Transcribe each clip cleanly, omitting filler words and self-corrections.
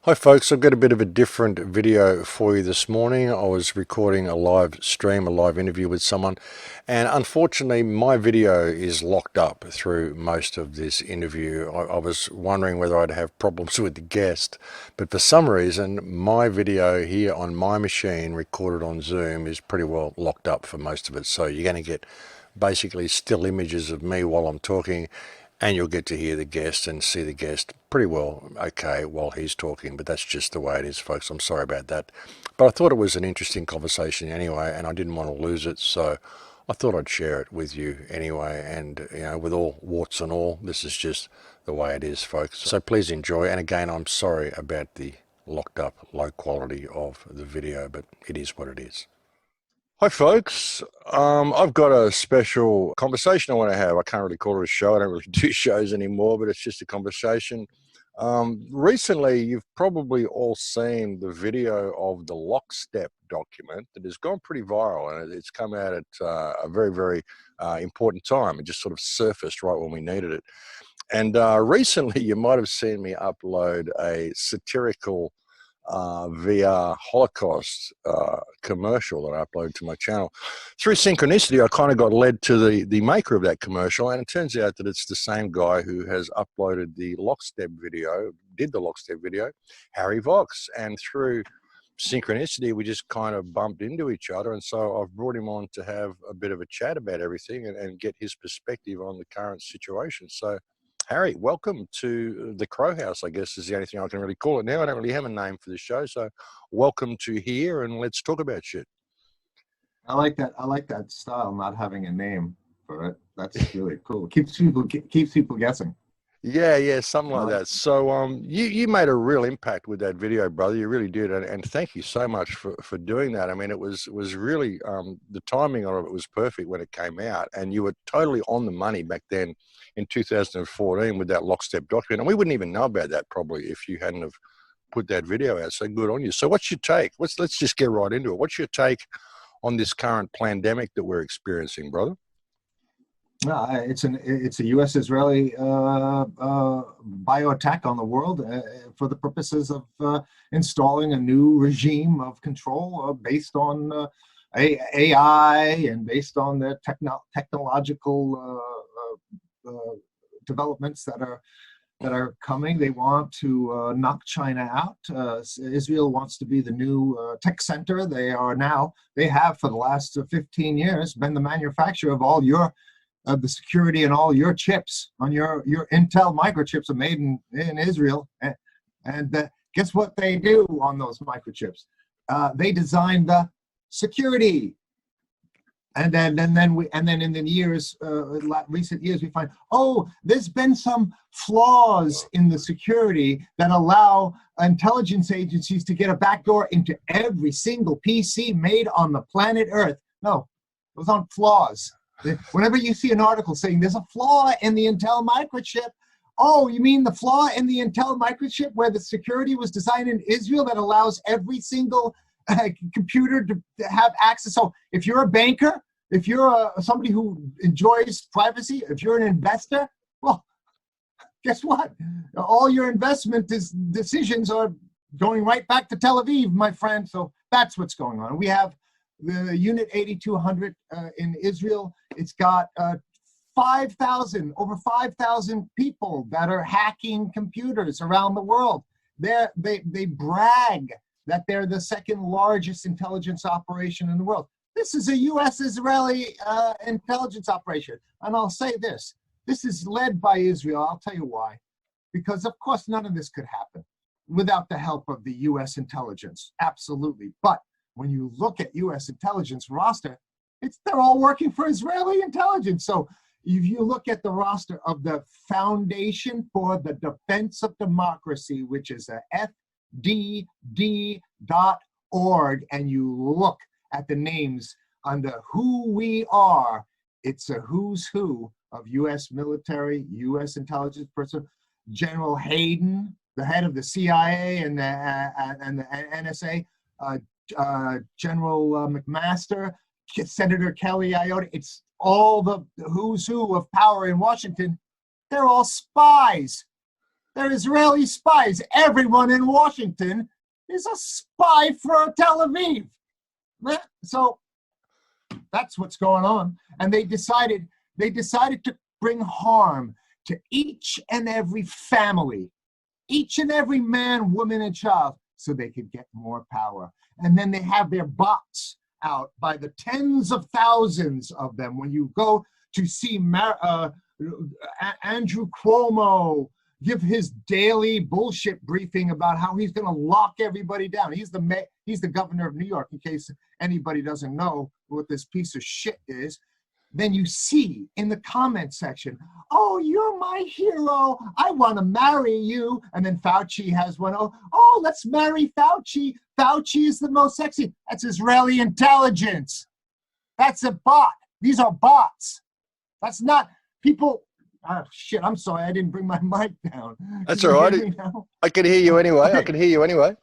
Hi folks, I've got a bit of a different video for you this morning. I was recording a live stream, a live interview with someone, and unfortunately my video is locked up through most of this interview. I was wondering whether I'd have problems with the guest, but for some reason my video here on my machine recorded on Zoom is pretty well locked up for most of it. So you're going to get basically still images of me while I'm talking, and you'll get to hear the guest and see the guest pretty well okay while he's talking, but that's just the way it is, folks. I'm sorry about that. But I thought it was an interesting conversation anyway, and I didn't want to lose it, so I thought I'd share it with you anyway. And, with all warts and all, this is just the way it is, folks. So please enjoy. And again, I'm sorry about the locked up low quality of the video, but it is what it is. Hi, folks. I've got a special conversation I want to have. I can't really call it a show. I don't really do shows anymore, but it's just a conversation. Recently, you've probably all seen the video of the lockstep document that has gone pretty viral, and it's come out at a very, very important time. It just sort of surfaced right when we needed it. And recently, you might have seen me upload a satirical VR Holocaust commercial that I uploaded to my channel. Through synchronicity, I kind of got led to the maker of that commercial, and it turns out that it's the same guy who has uploaded the lockstep video, did the lockstep video, Harry Vox. And through synchronicity, we just kind of bumped into each other, and so I've brought him on to have a bit of a chat about everything and get his perspective on the current situation. So Harry, welcome to the Crow House, I guess is the only thing I can really call it now. I don't really have a name for the show, so welcome to here and let's talk about shit. I like that. I like that style, not having a name for it. That's really cool. Keeps people guessing. Yeah, something like Uh, that. So you made a real impact with that video, brother. You really did, and thank you so much for doing that. I mean, it was really the timing of it was perfect when it came out, and you were totally on the money back then in 2014 with that lockstep document, and we wouldn't even know about that probably if you hadn't have put that video out. So good on you. So what's your take? Let's just get right into it. What's your take on this current pandemic that we're experiencing, brother? it's a U.S.-Israeli bio attack on the world for the purposes of installing a new regime of control based on AI and based on the technological developments that are coming. They want to knock China out. Israel wants to be the new tech center. They have for the last 15 years been the manufacturer of all your the security and all your chips on your Intel microchips are made in Israel. And guess what they do on those microchips? They design the security. And then in the recent years, we find, there's been some flaws in the security that allow intelligence agencies to get a backdoor into every single PC made on the planet Earth. No, those aren't flaws. Whenever you see an article saying there's a flaw in the Intel microchip, oh, you mean the flaw in the Intel microchip where the security was designed in Israel that allows every single computer to have access? So if you're a banker, if you're somebody who enjoys privacy, if you're an investor, well, guess what? All your investment decisions are going right back to Tel Aviv, my friend. So that's what's going on. We have the Unit 8200 in Israel. It's got over 5,000 people that are hacking computers around the world. They brag that they're the second largest intelligence operation in the world. This is a U.S.-Israeli intelligence operation. And I'll say this is led by Israel. I'll tell you why. Because, of course, none of this could happen without the help of the U.S. intelligence. Absolutely. But when you look at U.S. intelligence roster, they're all working for Israeli intelligence. So if you look at the roster of the Foundation for the Defense of Democracy, which is a FDD.org, and you look at the names under who we are, it's a who's who of U.S. military, U.S. intelligence person. General Hayden, the head of the CIA and the NSA, General McMaster, Senator Kelly Ayotte. It's all the who's who of power in Washington. They're all spies. They're Israeli spies. Everyone in Washington is a spy for Tel Aviv. So that's what's going on. And they decided to bring harm to each and every family, each and every man, woman, and child, so they could get more power. And then they have their bots out by the tens of thousands of them. When you go to see Andrew Cuomo give his daily bullshit briefing about how he's going to lock everybody down. He's the governor of New York, in case anybody doesn't know what this piece of shit is. Then you see in the comment section, oh, you're my hero. I want to marry you. And then Fauci has one, oh, let's marry Fauci. Fauci is the most sexy. That's Israeli intelligence. That's a bot. These are bots. That's not people. Oh, shit, I'm sorry. I didn't bring my mic down. That's all right. I can hear you anyway. Okay. I can hear you anyway.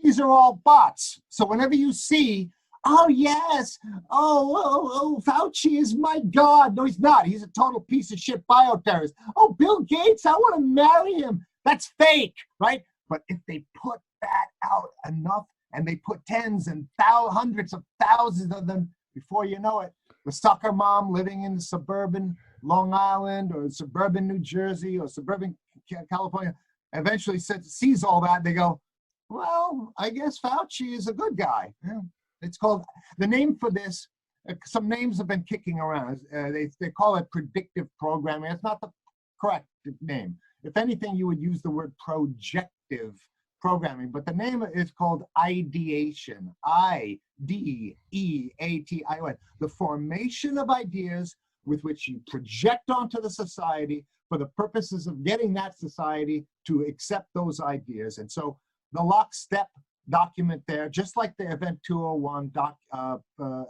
These are all bots. So whenever you see, oh, yes, oh, Fauci is my God. No, he's not. He's a total piece of shit bioterrorist. Oh, Bill Gates, I want to marry him. That's fake, right? But if they put that out enough, and they put tens and hundreds of thousands of them, before you know it, the soccer mom living in suburban Long Island or suburban New Jersey or suburban California eventually sees all that. They go, well, I guess Fauci is a good guy. Yeah. It's called, the name for this, some names have been kicking around. They call it predictive programming. It's not the correct name. If anything, you would use the word projective programming, but the name is called ideation. I-D-E-A-T-I-O-N. The formation of ideas with which you project onto the society for the purposes of getting that society to accept those ideas. And so the lockstep document there, just like the Event 201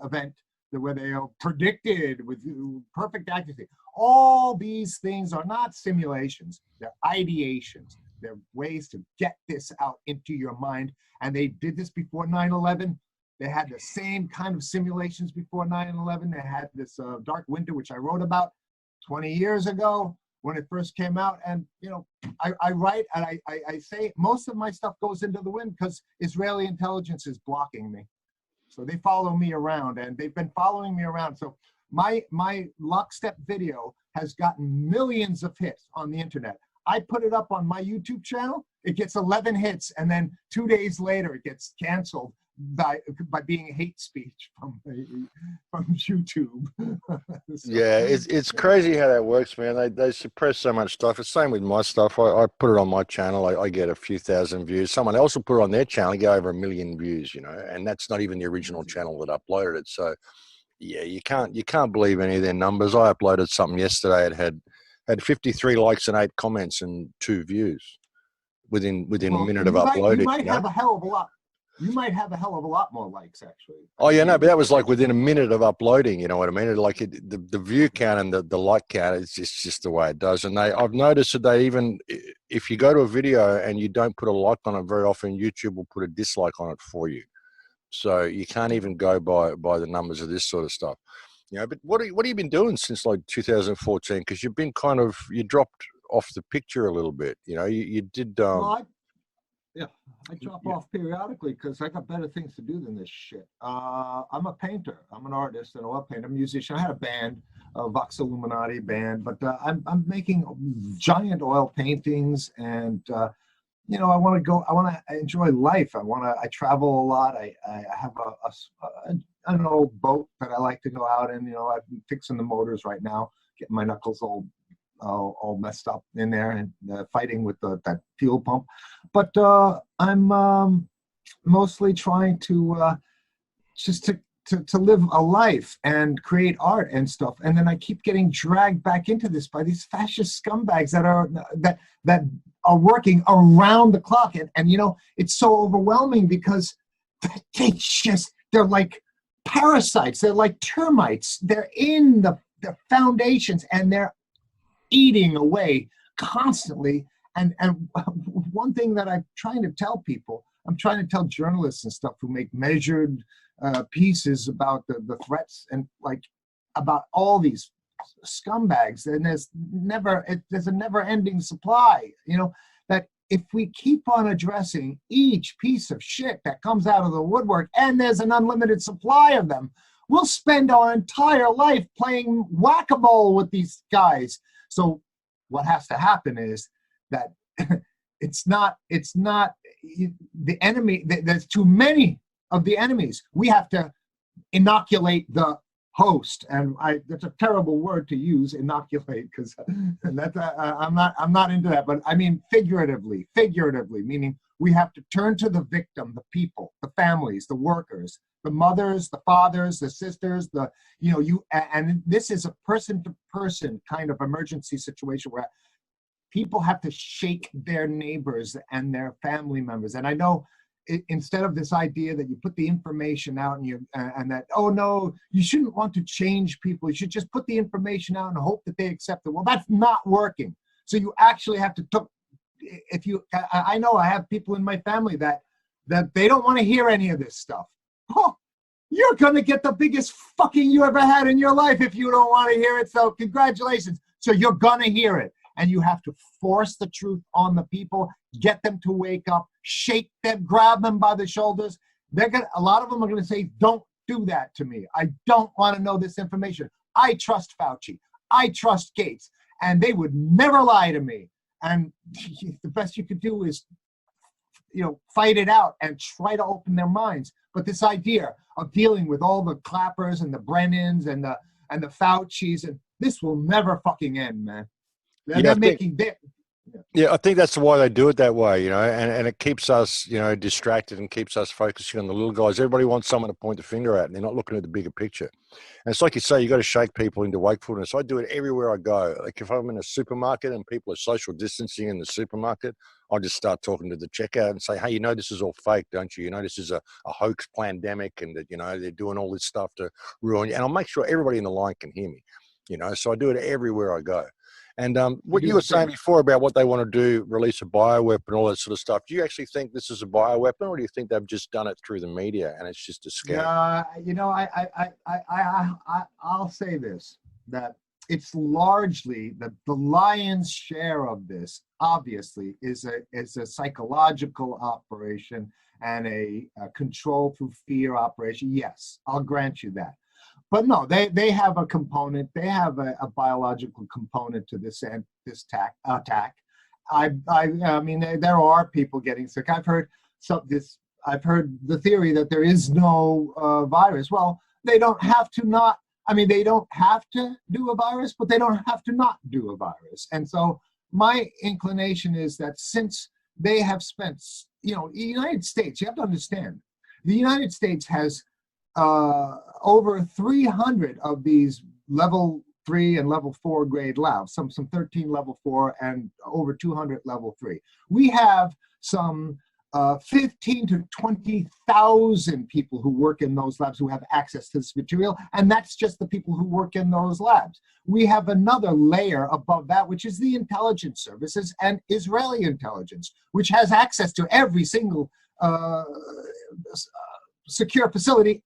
event, where they are predicted with perfect accuracy. All these things are not simulations, they're ideations. They're ways to get this out into your mind. And they did this before 9/11. They had the same kind of simulations before 9/11. They had this dark winter, which I wrote about 20 years ago when it first came out. And, you know, I write and I say most of my stuff goes into the wind because Israeli intelligence is blocking me. So they follow me around, and they've been following me around. So my lockstep video has gotten millions of hits on the internet. I put it up on my YouTube channel, it gets 11 hits, and then 2 days later it gets canceled by being hate speech from YouTube. So, yeah, it's crazy how that works, man. They suppress so much stuff. It's the same with my stuff. I put it on my channel, I get a few thousand views. Someone else will put it on their channel, get over 1 million views, you know, and that's not even the original channel that uploaded it. So yeah, you can't believe any of their numbers. I uploaded something yesterday. It had 53 likes and 8 comments and 2 views within a minute of uploading. You might have a hell of a lot. You might have a hell of a lot more likes, actually. Oh yeah, no, but that was like within a minute of uploading. You know what I mean? Like the view count and the like count is just the way it does. And I've noticed that they even, if you go to a video and you don't put a like on it, very often YouTube will put a dislike on it for you. So you can't even go by the numbers of this sort of stuff. You know, but what have you been doing since like 2014? Because you've been you dropped off the picture a little bit. You know, you did. Well, I drop off periodically because I got better things to do than this shit. I'm a painter. I'm an artist and oil painter, musician. I had a band, a Vox Illuminati band, but I'm making giant oil paintings, and you know, I want to enjoy life. I travel a lot. I have an old boat that I like to go out in. You know, I'm fixing the motors right now, getting my knuckles all messed up in there, and fighting with that fuel pump. But I'm mostly trying to just to live a life and create art and stuff. And then I keep getting dragged back into this by these fascist scumbags that are working around the clock. And you know, it's so overwhelming because they're like parasites. They're like termites. They're in the foundations, and they're eating away constantly. And one thing that I'm trying to tell people, I'm trying to tell journalists and stuff who make measured pieces about the threats and like about all these scumbags, and there's a never-ending supply. That if we keep on addressing each piece of shit that comes out of the woodwork, and there's an unlimited supply of them, we'll spend our entire life playing whack-a-mole with these guys. So what has to happen is that it's not the enemy. There's too many of the enemies. We have to inoculate the host, and that's a terrible word to use, inoculate, because that's I'm not into that. But I mean figuratively, meaning we have to turn to the victim, the people, the families, the workers, the mothers, the fathers, the sisters, and this is a person-to-person kind of emergency situation where people have to shake their neighbors and their family members. And I know, instead of this idea that you put the information out and that, oh no, you shouldn't want to change people, you should just put the information out and hope that they accept it. Well, that's not working. So you actually have to I know I have people in my family that they don't want to hear any of this stuff. Oh, you're gonna get the biggest fucking you ever had in your life if you don't want to hear it. So congratulations. So you're gonna hear it. And you have to force the truth on the people, get them to wake up, shake them, grab them by the shoulders. A lot of them are gonna say, don't do that to me. I don't want to know this information. I trust Fauci. I trust Gates. And they would never lie to me. And the best you could do is, fight it out and try to open their minds. But this idea of dealing with all the Clappers and the Brennans and the Faucis, and this will never fucking end, man. They're making big. Yeah, I think that's why they do it that way, and it keeps us, distracted and keeps us focusing on the little guys. Everybody wants someone to point the finger at, and they're not looking at the bigger picture. And it's like you say, you got to shake people into wakefulness. I do it everywhere I go. Like if I'm in a supermarket and people are social distancing in the supermarket, I'll just start talking to the checkout and say, hey, this is all fake, don't you? This is a hoax pandemic, and that, they're doing all this stuff to ruin you. And I'll make sure everybody in the line can hear me, so I do it everywhere I go. And what you were saying before about what they want to do, release a bioweapon, all that sort of stuff, do you actually think this is a bioweapon, or do you think they've just done it through the media and it's just a scam? I'll say this, that it's largely the lion's share of this, obviously, is a psychological operation and a control through fear operation. Yes, I'll grant you that. But no, they have a component. They have a biological component to this attack. I mean, there are people getting sick. I've heard the theory that there is no virus. Well, they don't have to they don't have to do a virus, but they don't have to not do a virus. And so my inclination is that since they have spent, the United States, you have to understand, the United States has over 300 of these level 3 and level 4 grade labs, some 13 level 4 and over 200 level 3. We have some 15 to 20,000 people who work in those labs who have access to this material, and that's just the people who work in those labs. We have another layer above that, which is the intelligence services and Israeli intelligence, which has access to every single secure facility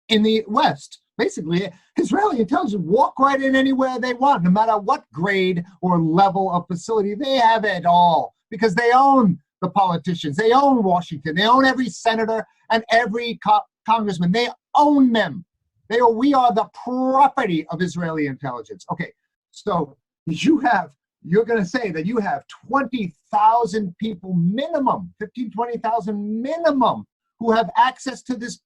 in the West. Basically, Israeli intelligence walk right in anywhere they want, no matter what grade or level of facility. They have it all because they own the politicians. They own Washington. They own every senator and every congressman. They own them. We are the property of Israeli intelligence. Okay, so you're going to say that you have 20,000 people minimum, 15, 20,000 minimum, who have access to this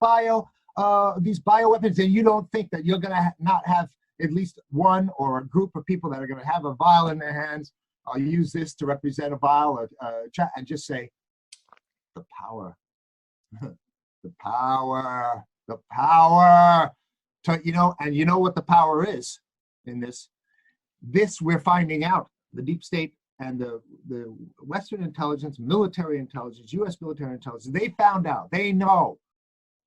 these bioweapons, and you don't think that you're going to not have at least one or a group of people that are going to have a vial in their hands. I'll use this to represent a vial, and just say, the power, the power, the power. And you know what the power is in this? This we're finding out. The deep state and the Western intelligence, military intelligence, U.S. military intelligence, they found out. They know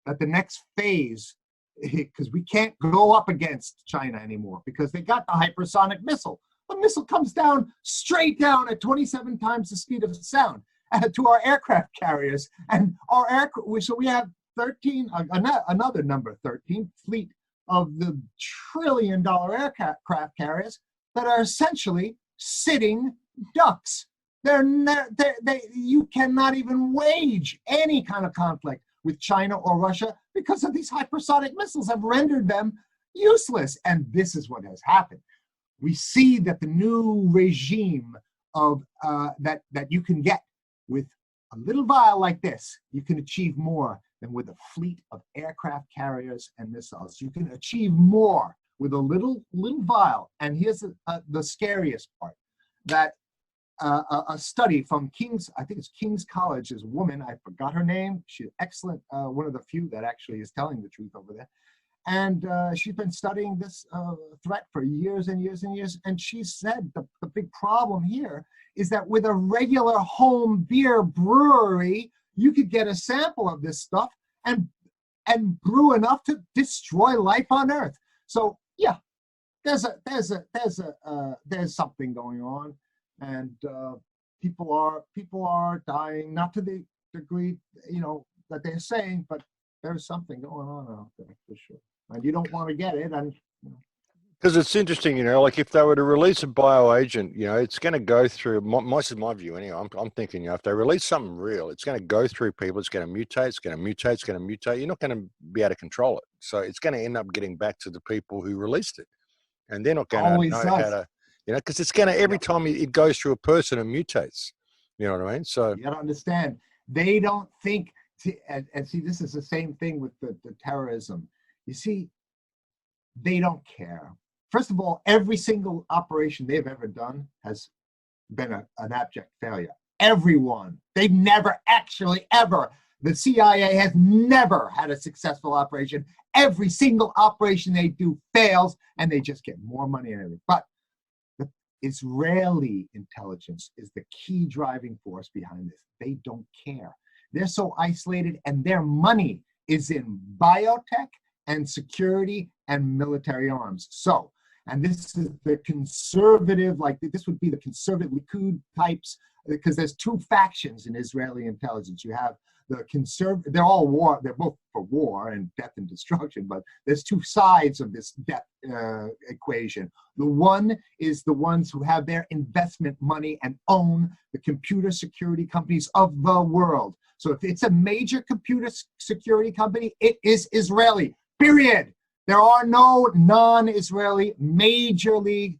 that the next phase, because we can't go up against China anymore because they got the hypersonic missile. The missile comes down straight down at 27 times the speed of sound to our aircraft carriers. And our so we have 13, another number 13, fleet of the trillion-dollar aircraft carriers that are essentially sitting ducks. You cannot even wage any kind of conflict with China or Russia because of these hypersonic missiles have rendered them useless. And this is what has happened. We see that the new regime of that you can get with a little vial like this, you can achieve more than with a fleet of aircraft carriers and missiles. You can achieve more with a little vial. And here's the scariest part, that a study from King's, I think it's King's College, is a woman, I forgot her name. She's excellent, one of the few that actually is telling the truth over there. And she's been studying this threat for years and years and years. And she said the big problem here is that with a regular home beer brewery, you could get a sample of this stuff and brew enough to destroy life on Earth. So yeah, there's something going on, and people are dying, not to the degree that they're saying, but there's something going on out there for sure. And you don't want to get it, and because it's interesting, like if they were to release a bioagent, it's going to go through, this is my view anyway, I'm thinking, if they release something real, it's going to go through people, it's going to mutate, it's going to mutate, it's going to mutate. You're not going to be able to control it. So it's going to end up getting back to the people who released it. And they're not going to know how to, because it's going to, every time it goes through a person, it mutates. You know what I mean? So you got to understand, they don't think, and see, this is the same thing with the terrorism. You see, they don't care. First of all, every single operation they've ever done has been an abject failure. Everyone. They've never actually ever. The CIA has never had a successful operation. Every single operation they do fails, and they just get more money and everything. But the Israeli intelligence is the key driving force behind this. They don't care. They're so isolated, and their money is in biotech and security and military arms. So, and this is the conservative, this would be the conservative Likud types, because there's two factions in Israeli intelligence. You have the conservative, they're both for war and death and destruction, but there's two sides of this death equation. The one is the ones who have their investment money and own the computer security companies of the world. So if it's a major computer security company, it is Israeli, period. There are no non-Israeli major league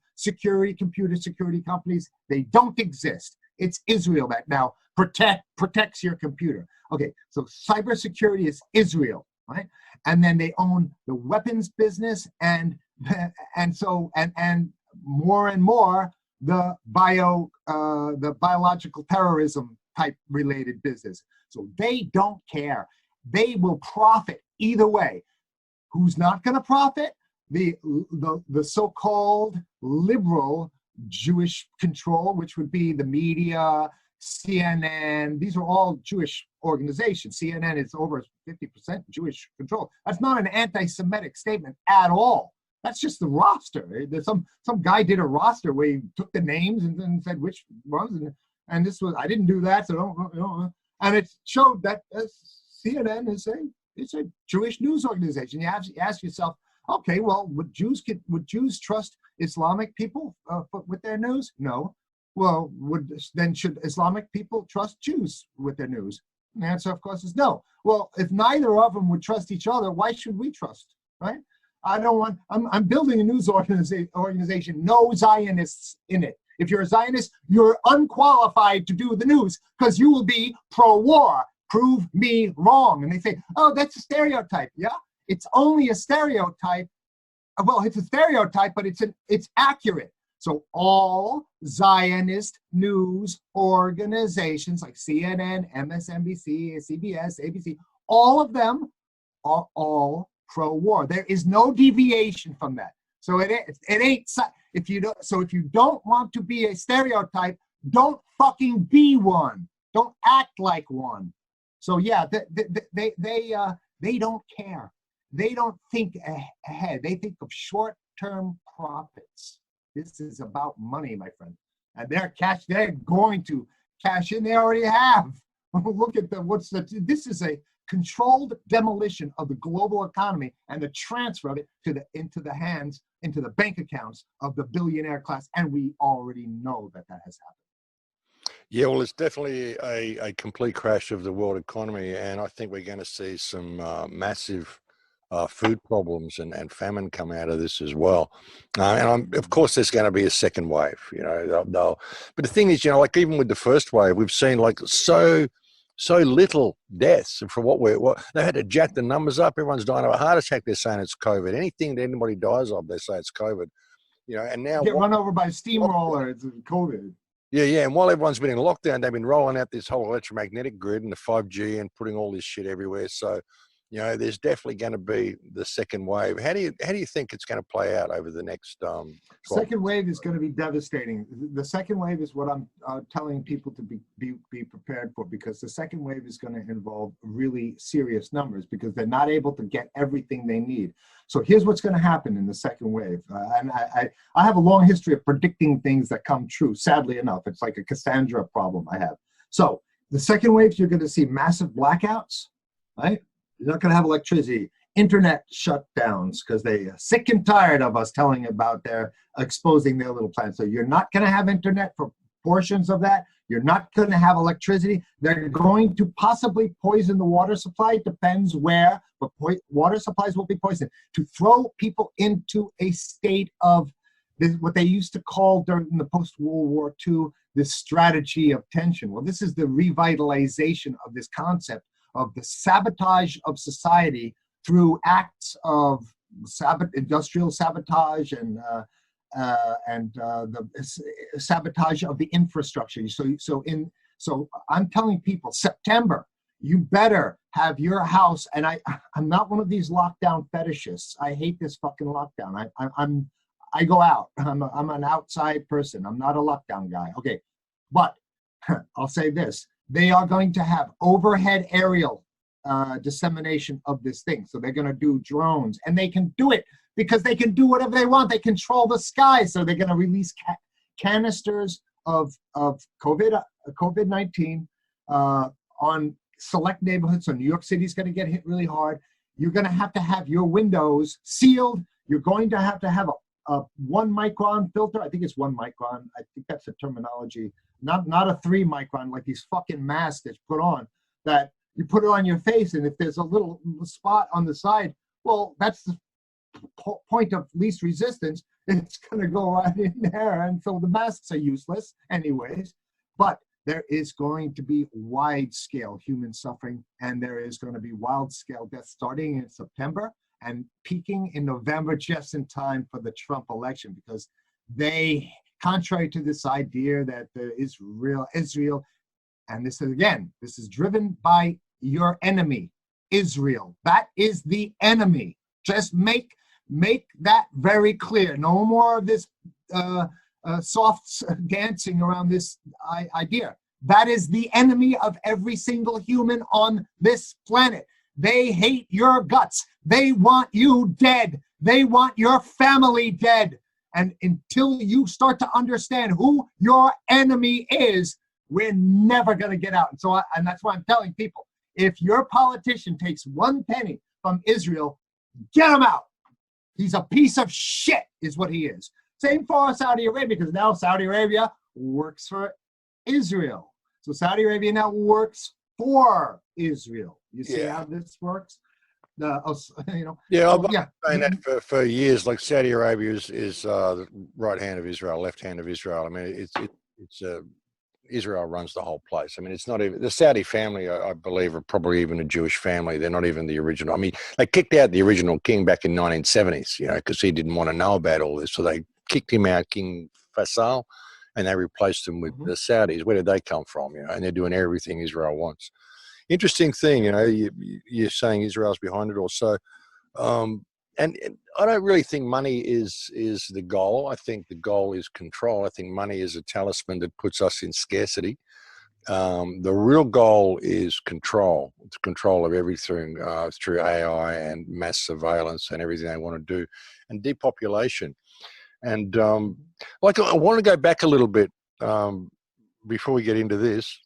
computer security companies. They don't exist. It's Israel that now protects your computer. Okay, so cybersecurity is Israel, right? And then they own the weapons business and more and more the biological terrorism type related business. So they don't care. They will profit either way. Who's not going to profit? The so-called liberal Jewish control, which would be the media, CNN. These are all Jewish organizations. CNN is over 50% Jewish control. That's not an anti-Semitic statement at all. That's just the roster. There's some guy did a roster where he took the names and then said which ones, and this was, I didn't do that, so don't. And it showed that CNN is it's a Jewish news organization. You have to ask yourself, okay, well, would Jews trust Islamic people with their news? No. Well, should Islamic people trust Jews with their news? And the answer, of course, is no. Well, if neither of them would trust each other, why should we trust, right? I'm building a news organization, no Zionists in it. If you're a Zionist, you're unqualified to do the news because you will be pro-war. Prove me wrong. And they say, oh, that's a stereotype. Yeah, it's only a stereotype. Well, it's a stereotype, but it's accurate. So all Zionist news organizations like CNN, MSNBC, CBS, ABC, all of them are all pro-war. There is no deviation from that. So it ain't. If you don't want to be a stereotype, don't fucking be one. Don't act like one. So yeah, they don't care. They don't think ahead. They think of short-term profits. This is about money, my friend. And they're going to cash in. They already have. Look at this is controlled demolition of the global economy and the transfer of it into the bank accounts of the billionaire class. And we already know that has happened. Yeah, well, it's definitely a complete crash of the world economy, and I think we're going to see some massive food problems and famine come out of this as well. Of course, there's going to be a second wave. But the thing is, like even with the first wave, we've seen like so little deaths for what they had to jack the numbers up. Everyone's dying of a heart attack. They're saying it's COVID. Anything that anybody dies of, they say it's COVID. And now get run over by a steamroller. It's COVID. Yeah. And while everyone's been in lockdown, they've been rolling out this whole electromagnetic grid and the 5G and putting all this shit everywhere. So, there's definitely going to be the second wave. How do you think it's going to play out over the next? Second wave is going to be devastating. The second wave is what I'm telling people to be prepared for, because the second wave is going to involve really serious numbers because they're not able to get everything they need. So here's what's going to happen in the second wave. And I have a long history of predicting things that come true. Sadly enough, it's like a Cassandra problem I have. So the second wave, you're going to see massive blackouts, right? You're not going to have electricity, internet shutdowns, because they are sick and tired of us telling about exposing their little plants. So you're not going to have internet for portions of that. You're not going to have electricity. They're going to possibly poison the water supply. It depends where, but water supplies will be poisoned to throw people into a state of what they used to call during the post-World War II, this strategy of tension. Well, this is the revitalization of this concept of the sabotage of society through acts of industrial sabotage and the sabotage of the infrastructure. So I'm telling people, September, you better have your house. And I'm not one of these lockdown fetishists. I hate this fucking lockdown. I go out. I'm an outside person. I'm not a lockdown guy. Okay, but I'll say this. They are going to have overhead aerial dissemination of this thing. So they're going to do drones, and they can do it because they can do whatever they want. They control the sky. So they're going to release canisters of COVID-19 on select neighborhoods. So New York City is going to get hit really hard. You're going to have your windows sealed. You're going to have a 1 micron filter. I think it's 1 micron. I think that's the terminology. Not a 3 micron, like these fucking masks that's put on, that you put it on your face, and if there's a little spot on the side, well, that's the point of least resistance. It's going to go right in there, and so the masks are useless anyways. But there is going to be wide-scale human suffering, and there is going to be wild-scale death starting in September and peaking in November, just in time for the Trump election, because they, contrary to this idea that there is real Israel, and this is driven by your enemy, Israel. That is the enemy. Just make that very clear. No more of this soft dancing around this idea. That is the enemy of every single human on this planet. They hate your guts. They want you dead. They want your family dead. And until you start to understand who your enemy is, we're never going to get out. And that's why I'm telling people, if your politician takes 1 penny from Israel, get him out. He's a piece of shit, is what he is. Same for Saudi Arabia, because now Saudi Arabia works for Israel. So Saudi Arabia now works for Israel. You see how this works? I've been saying that for years. Like Saudi Arabia is the right hand of Israel, left hand of Israel. I mean, it's Israel runs the whole place. I mean, it's not even the Saudi family. I believe are probably even a Jewish family. They're not even the original. I mean, they kicked out the original king back in 1970s. Because he didn't want to know about all this, so they kicked him out, King Faisal, and they replaced him with the Saudis. Where did they come from? And they're doing everything Israel wants. Interesting thing, you're saying Israel's behind it also. And I don't really think money is the goal. I think the goal is control. I think money is a talisman that puts us in scarcity. The real goal is control. It's control of everything through AI and mass surveillance and everything they want to do, and depopulation. And I want to go back a little bit before we get into this.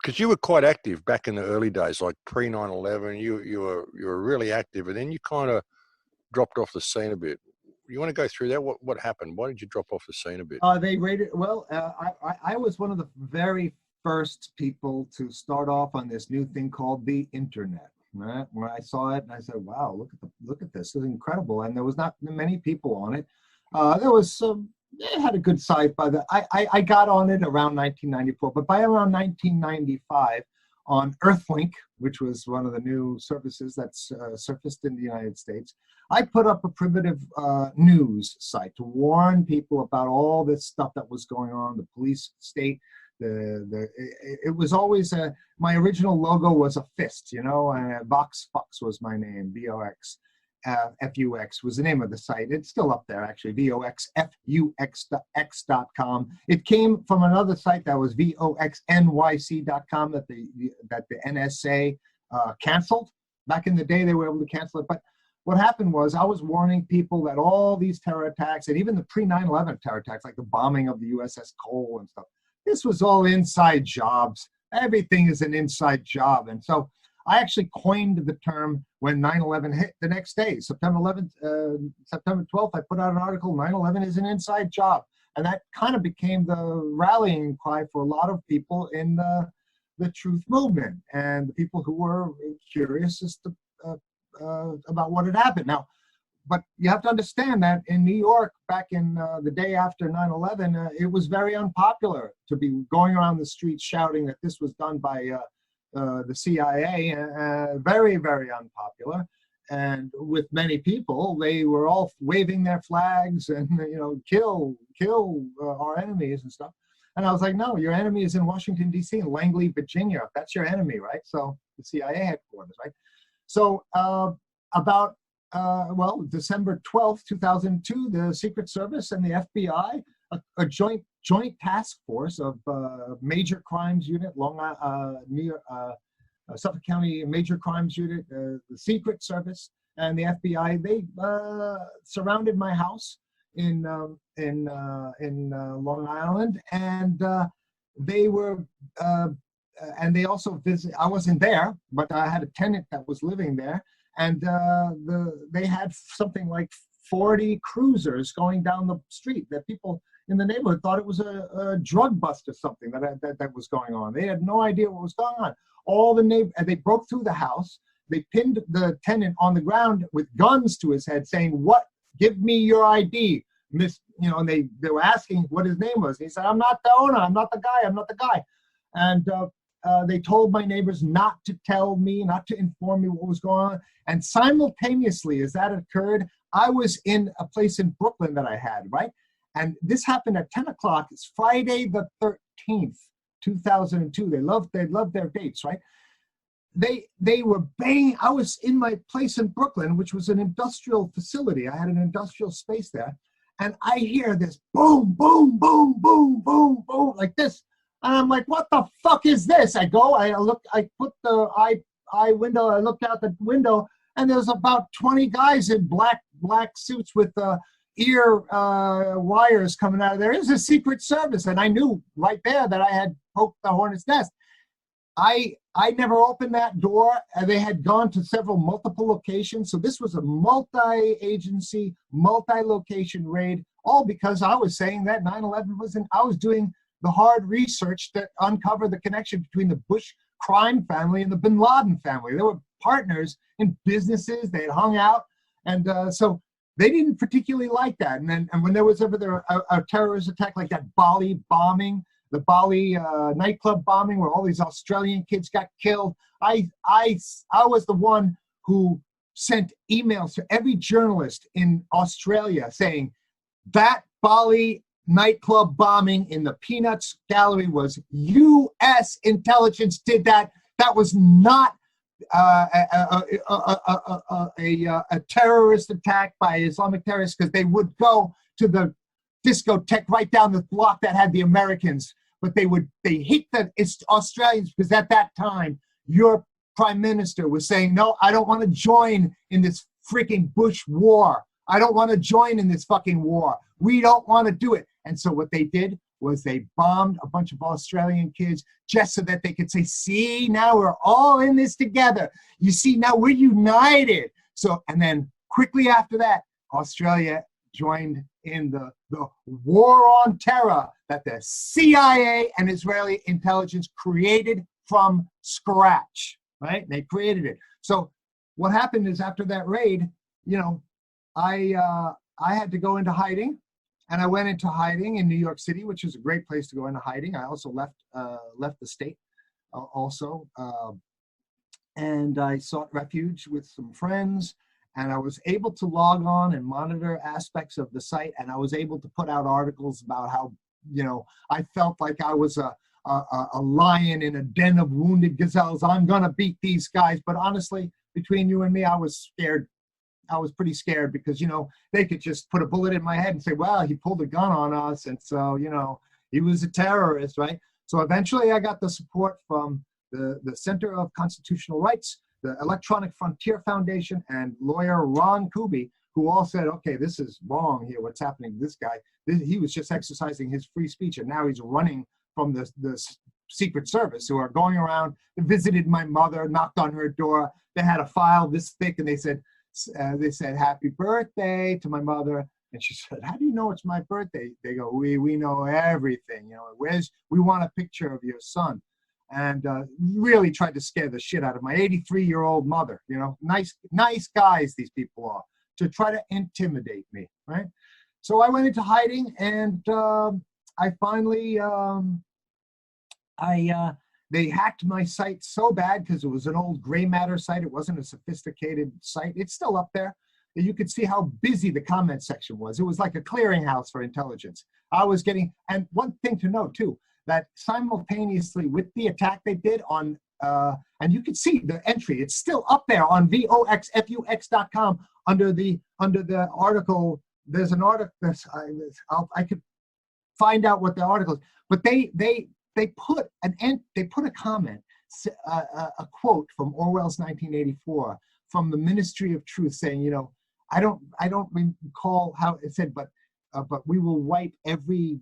Because you were quite active back in the early days, like pre 9/11. You were really active, and then you kind of dropped off the scene a bit. You want to go through that? What happened? Why did you drop off the scene a bit? They rated well. I was one of the very first people to start off on this new thing called the internet. Right? When I saw it, and I said, "Wow, look at this! It's incredible!" And there was not many people on it. There was some. It had a good site by the. I got on it around 1994, but by around 1995, on Earthlink, which was one of the new services that's surfaced in the United States, I put up a primitive news site to warn people about all this stuff that was going on, the police state. It was always my original logo was a fist, you know, and Vox was my name, VOX. FUX was the name of the site. It's still up there, actually, VOXFUX.com. It came from another site that was VOXNYC.com that the NSA canceled. Back in the day, they were able to cancel it. But what happened was I was warning people that all these terror attacks, and even the pre-9/11 terror attacks, like the bombing of the USS Cole and stuff, this was all inside jobs. Everything is an inside job. And so I actually coined the term when 9/11 hit the next day, September 11th, September 12th, I put out an article, 9/11 is an inside job. And that kind of became the rallying cry for a lot of people in the truth movement and the people who were curious as to, about what had happened. Now, but you have to understand that in New York, back in the day after 9/11, it was very unpopular to be going around the streets shouting that this was done by the CIA, very, very unpopular. And with many people, they were all waving their flags and, you know, kill our enemies and stuff. And I was like, no, your enemy is in Washington, D.C., in Langley, Virginia. That's your enemy, right? So the CIA headquarters, right? So about, December 12th, 2002, the Secret Service and the FBI, a joint task force of Major Crimes Unit, Suffolk County Major Crimes Unit, the Secret Service, and the FBI. They surrounded my house in Long Island, and they were, and they also visited. I wasn't there, but I had a tenant that was living there, and they had something like 40 cruisers going down the street that people in the neighborhood thought it was a drug bust or something that was going on. They had no idea what was going on. They broke through the house. They pinned the tenant on the ground with guns to his head, saying, "What? Give me your ID, Miss." You know, and they were asking what his name was. He said, "I'm not the owner. I'm not the guy. I'm not the guy." And they told my neighbors not to tell me, not to inform me what was going on. And simultaneously, as that occurred, I was in a place in Brooklyn that I had, right? And this happened at 10 o'clock. It's Friday the 13th, 2002. They loved their dates, right? They were banging. I was in my place in Brooklyn, which was an industrial facility. I had an industrial space there. And I hear this boom, boom, boom, boom, boom, boom, like this. And I'm like, what the fuck is this? I put the eye window, I looked out the window, and there's about 20 guys in black suits with ear wires coming out of there. It was a Secret Service, and I knew right there that I had poked the hornet's nest. I never opened that door, and they had gone to multiple locations. So this was a multi-agency, multi-location raid, all because I was saying that 9/11 I was doing the hard research to uncover the connection between the Bush crime family and the Bin Laden family. They were partners in businesses. They had hung out, and so they didn't particularly like that. And when there was ever a terrorist attack like that Bali bombing, the Bali nightclub bombing where all these Australian kids got killed, I was the one who sent emails to every journalist in Australia saying that Bali nightclub bombing in the Peanuts Gallery was U.S. intelligence did that. That was not a terrorist attack by Islamic terrorists, because they would go to the discotheque right down the block that had the Americans, but they hit the Australians, because at that time your prime minister was saying, no, I don't want to join in this freaking Bush war. I don't want to join in this fucking war. We don't want to do it. And so what they did was they bombed a bunch of Australian kids just so that they could say, see, now we're all in this together. You see, now we're united. So, and then quickly after that, Australia joined in the war on terror that the CIA and Israeli intelligence created from scratch, right? They created it. So what happened is after that raid, you know, I had to go into hiding, and I went into hiding in New York City, which is a great place to go into hiding. I also left the state and I sought refuge with some friends, and I was able to log on and monitor aspects of the site, and I was able to put out articles about how, you know, I felt like I was a lion in a den of wounded gazelles. I'm gonna beat these guys. But honestly, between you and me, I was scared. I was pretty scared because, you know, they could just put a bullet in my head and say, well, he pulled a gun on us, and so, you know, he was a terrorist, right? So eventually I got the support from the Center of Constitutional Rights, the Electronic Frontier Foundation, and lawyer Ron Kuby, who all said, okay, this is wrong here, what's happening to this guy. He was just exercising his free speech, and now he's running from the Secret Service, who are going around. They visited my mother, knocked on her door. They had a file this thick, and they said, happy birthday to my mother. And she said, how do you know it's my birthday? They go, we know everything. You know, we want a picture of your son. And really tried to scare the shit out of my 83-year-old mother. You know, nice guys these people are, to try to intimidate me, right? So I went into hiding, and I finally, they hacked my site so bad because it was an old gray matter site. It wasn't a sophisticated site. It's still up there. You could see how busy the comment section was. It was like a clearinghouse for intelligence. I was getting, and one thing to note too, that simultaneously with the attack they did on, and you can see the entry, it's still up there on voxfux.com under the article. There's an article, I could find out what the article is, but they put a comment, a quote from Orwell's 1984 from the Ministry of Truth saying, you know, I don't recall how it said, but we will wipe every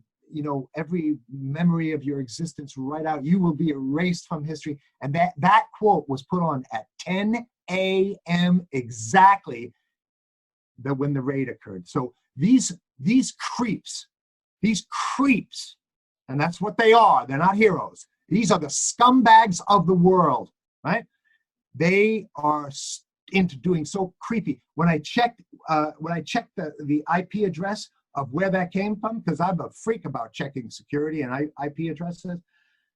memory of your existence right out. You will be erased from history. And that quote was put on at 10 a.m. exactly when the raid occurred. So these creeps, and that's what they are. They're not heroes. These are the scumbags of the world, right? They are into doing so creepy. When I checked the IP address of where that came from, because I'm a freak about checking security and IP addresses,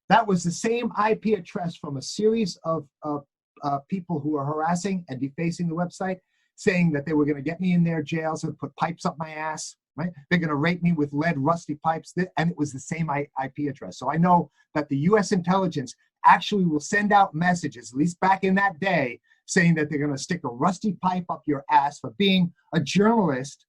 that was the same IP address from a series of people who are harassing and defacing the website, saying that they were going to get me in their jails and put pipes up my ass, right? They're going to rape me with lead rusty pipes, and it was the same IP address. So I know that the U.S. intelligence actually will send out messages, at least back in that day, saying that they're going to stick a rusty pipe up your ass for being a journalist,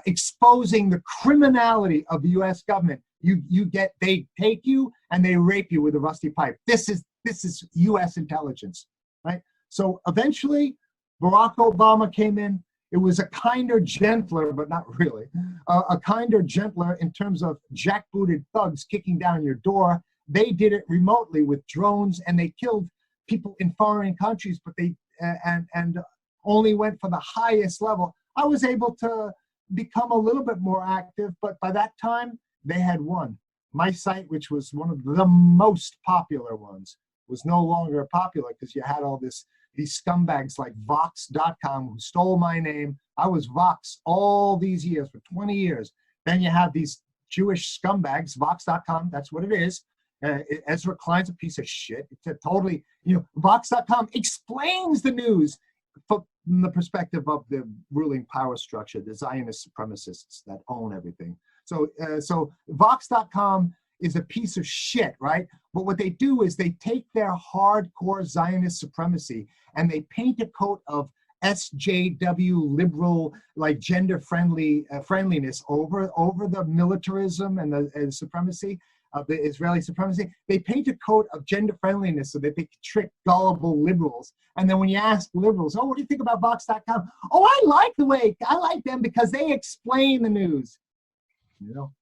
exposing the criminality of the U.S. government. They take you and they rape you with a rusty pipe. This is U.S. intelligence, right? So eventually, Barack Obama came in. It was a kinder, gentler, but not really, a kinder, gentler in terms of jackbooted thugs kicking down your door. They did it remotely with drones, and they killed people in foreign countries, but they and only went for the highest level. I was able to become a little bit more active, but by that time, they had won. My site, which was one of the most popular ones, was no longer popular because you had all these scumbags like Vox.com who stole my name. I was Vox all these years, for 20 years. Then you have these Jewish scumbags, Vox.com, that's what it is. Ezra Klein's a piece of shit. It's a totally, Vox.com explains the news from the perspective of the ruling power structure, the Zionist supremacists that own everything. So Vox.com is a piece of shit, right? But what they do is they take their hardcore Zionist supremacy and they paint a coat of SJW liberal, like gender friendliness over the militarism and the supremacy of the Israeli supremacy. They paint a coat of gender friendliness so that they can trick gullible liberals. And then when you ask liberals, oh, what do you think about Vox.com? Oh, I like them because they explain the news.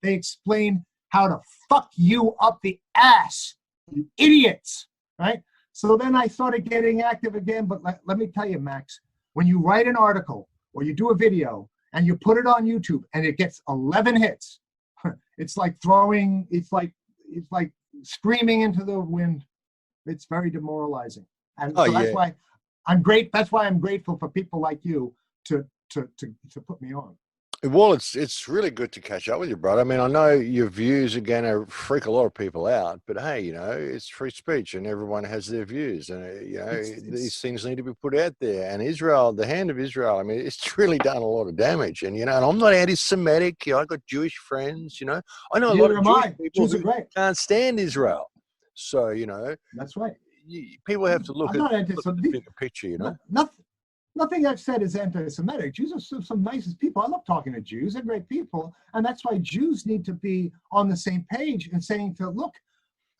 They explain how to fuck you up the ass, you idiots, right? So then I started getting active again. But let me tell you, Max, when you write an article or you do a video and you put it on YouTube and it gets 11 hits, it's like screaming into the wind. It's very demoralizing. And so that's why that's why I'm grateful for people like you to put me on. Well, it's really good to catch up with you, brother. I mean, I know your views are going to freak a lot of people out, but hey, you know, it's free speech and everyone has their views, and you know, these things need to be put out there. And Israel, the hand of Israel, I mean, it's really done a lot of damage. And you know, and I'm not anti-Semitic. You know, I got Jewish friends. You know, I know a lot of Jewish people who can't stand Israel. So you know, that's right. People have to look at the bigger picture. You know, Nothing I've said is anti-Semitic. Jews are some nicest people. I love talking to Jews. They're great people. And that's why Jews need to be on the same page and saying to, look,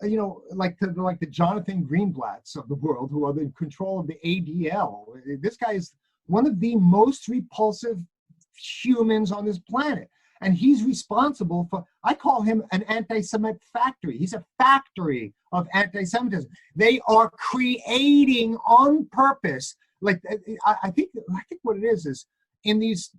you know, like the Jonathan Greenblatts of the world who are in control of the ADL. This guy is one of the most repulsive humans on this planet. And he's responsible for, I call him an anti-Semitic factory. He's a factory of anti-Semitism. They are creating on purpose. Like I think what it is in these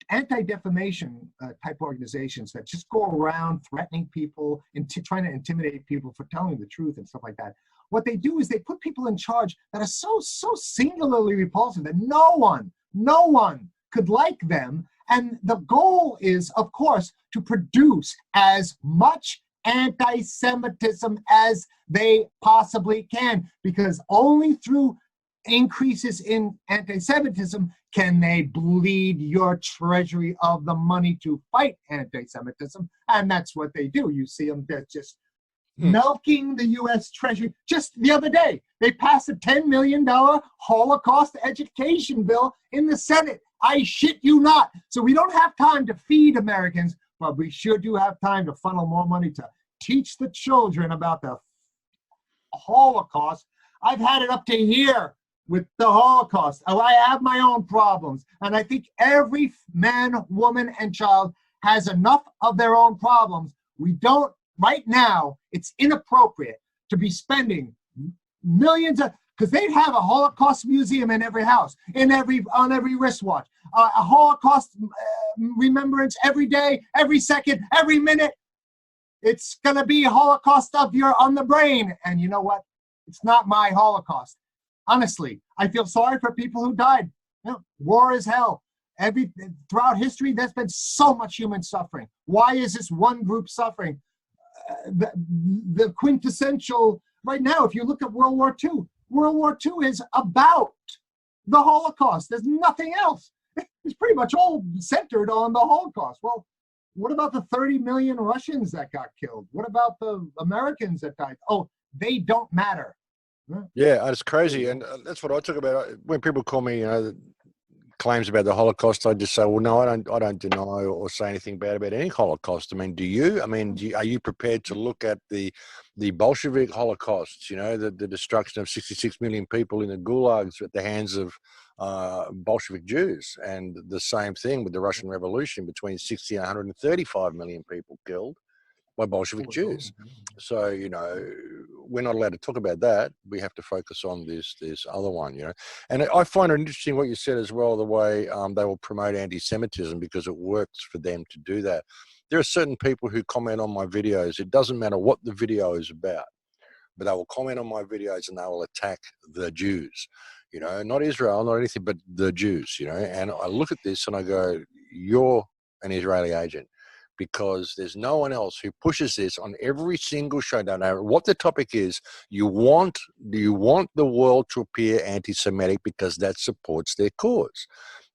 anti-defamation type organizations that just go around threatening people and trying to intimidate people for telling the truth and stuff like that. What they do is they put people in charge that are so singularly repulsive that no one could like them. And the goal is, of course, to produce as much anti-Semitism as they possibly can, because only through increases in anti-Semitism can they bleed your treasury of the money to fight anti-Semitism. And that's what they do. You see them, they're just milking the U.S. Treasury. Just the other day, they passed a $10 million Holocaust education bill in the Senate. I shit you not. So we don't have time to feed Americans, but we sure do have time to funnel more money to teach the children about the Holocaust. I've had it up to here with the Holocaust. I have my own problems. And I think every man, woman, and child has enough of their own problems. We don't, right now, it's inappropriate to be spending millions of, because they'd have a Holocaust museum in every house, on every wristwatch, a Holocaust remembrance every day, every second, every minute. It's going to be Holocaust stuff on the brain. And you know what? It's not my Holocaust. Honestly, I feel sorry for people who died. You know, war is hell. Throughout history, there's been so much human suffering. Why is this one group suffering? The quintessential, right now, if you look at World War II, World War II is about the Holocaust. There's nothing else. It's pretty much all centered on the Holocaust. Well, what about the 30 million Russians that got killed? What about the Americans that died? Oh, they don't matter. Yeah, it's crazy, and that's what I talk about when people call me, you know, claims about the Holocaust. I just say, well, no, I don't deny or say anything bad about any Holocaust. I mean, do you? I mean, are you prepared to look at the Bolshevik Holocaust? You know, the destruction of 66 million people in the gulags at the hands of Bolshevik Jews, and the same thing with the Russian Revolution, between 60 and 135 million people killed by Bolshevik Jews. So, you know, we're not allowed to talk about that. We have to focus on this other one, you know. And I find it interesting what you said as well, the way they will promote anti-Semitism because it works for them to do that. There are certain people who comment on my videos. It doesn't matter what the video is about, but they will comment on my videos and they will attack the Jews, you know, not Israel, not anything, but the Jews, you know. And I look at this and I go, you're an Israeli agent, because there's no one else who pushes this on every single show. No matter what the topic is, you want the world to appear anti-Semitic because that supports their cause,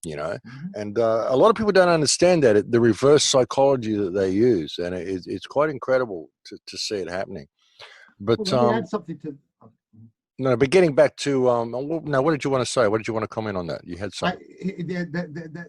you know. And a lot of people don't understand that, the reverse psychology that they use, and it's quite incredible to see it happening. But well, let me add something to. No, but getting back to no, what did you want to say? What did you want to comment on that? You had I, something.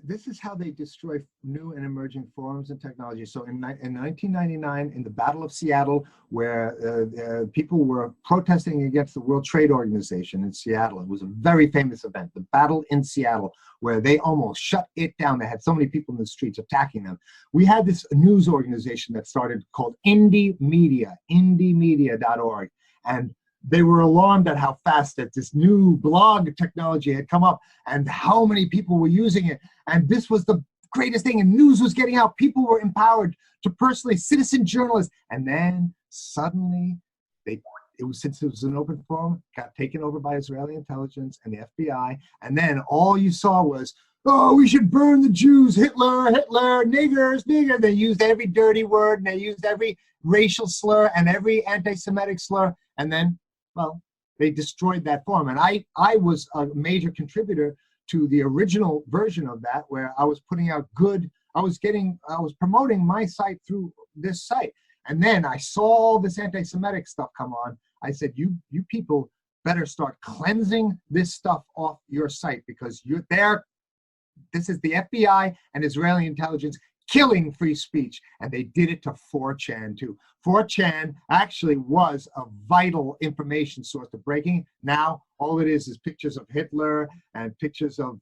this is how they destroy new and emerging forms and technology. So in 1999, in the Battle of Seattle, where people were protesting against the World Trade Organization in Seattle, it was a very famous event, the Battle in Seattle, where they almost shut it down. They had so many people in the streets attacking them. We had this news organization that started called Indie Media, indiemedia.org. And they were alarmed at how fast that this new blog technology had come up and how many people were using it. And this was the greatest thing. And news was getting out. People were empowered to personally, citizen journalists. And then suddenly, since it was an open forum, got taken over by Israeli intelligence and the FBI. And then all you saw was, oh, we should burn the Jews, Hitler, Hitler, niggers, nigger. They used every dirty word and they used every racial slur and every anti-Semitic slur. And then, well, they destroyed that forum. And I was a major contributor to the original version of that, where I was putting out I was promoting my site through this site. And then I saw all this anti-Semitic stuff come on. I said, you people better start cleansing this stuff off your site, because you're there. This is the FBI and Israeli intelligence killing free speech. And they did it to 4chan too. 4chan actually was a vital information source to breaking. Now, all it is pictures of Hitler and pictures of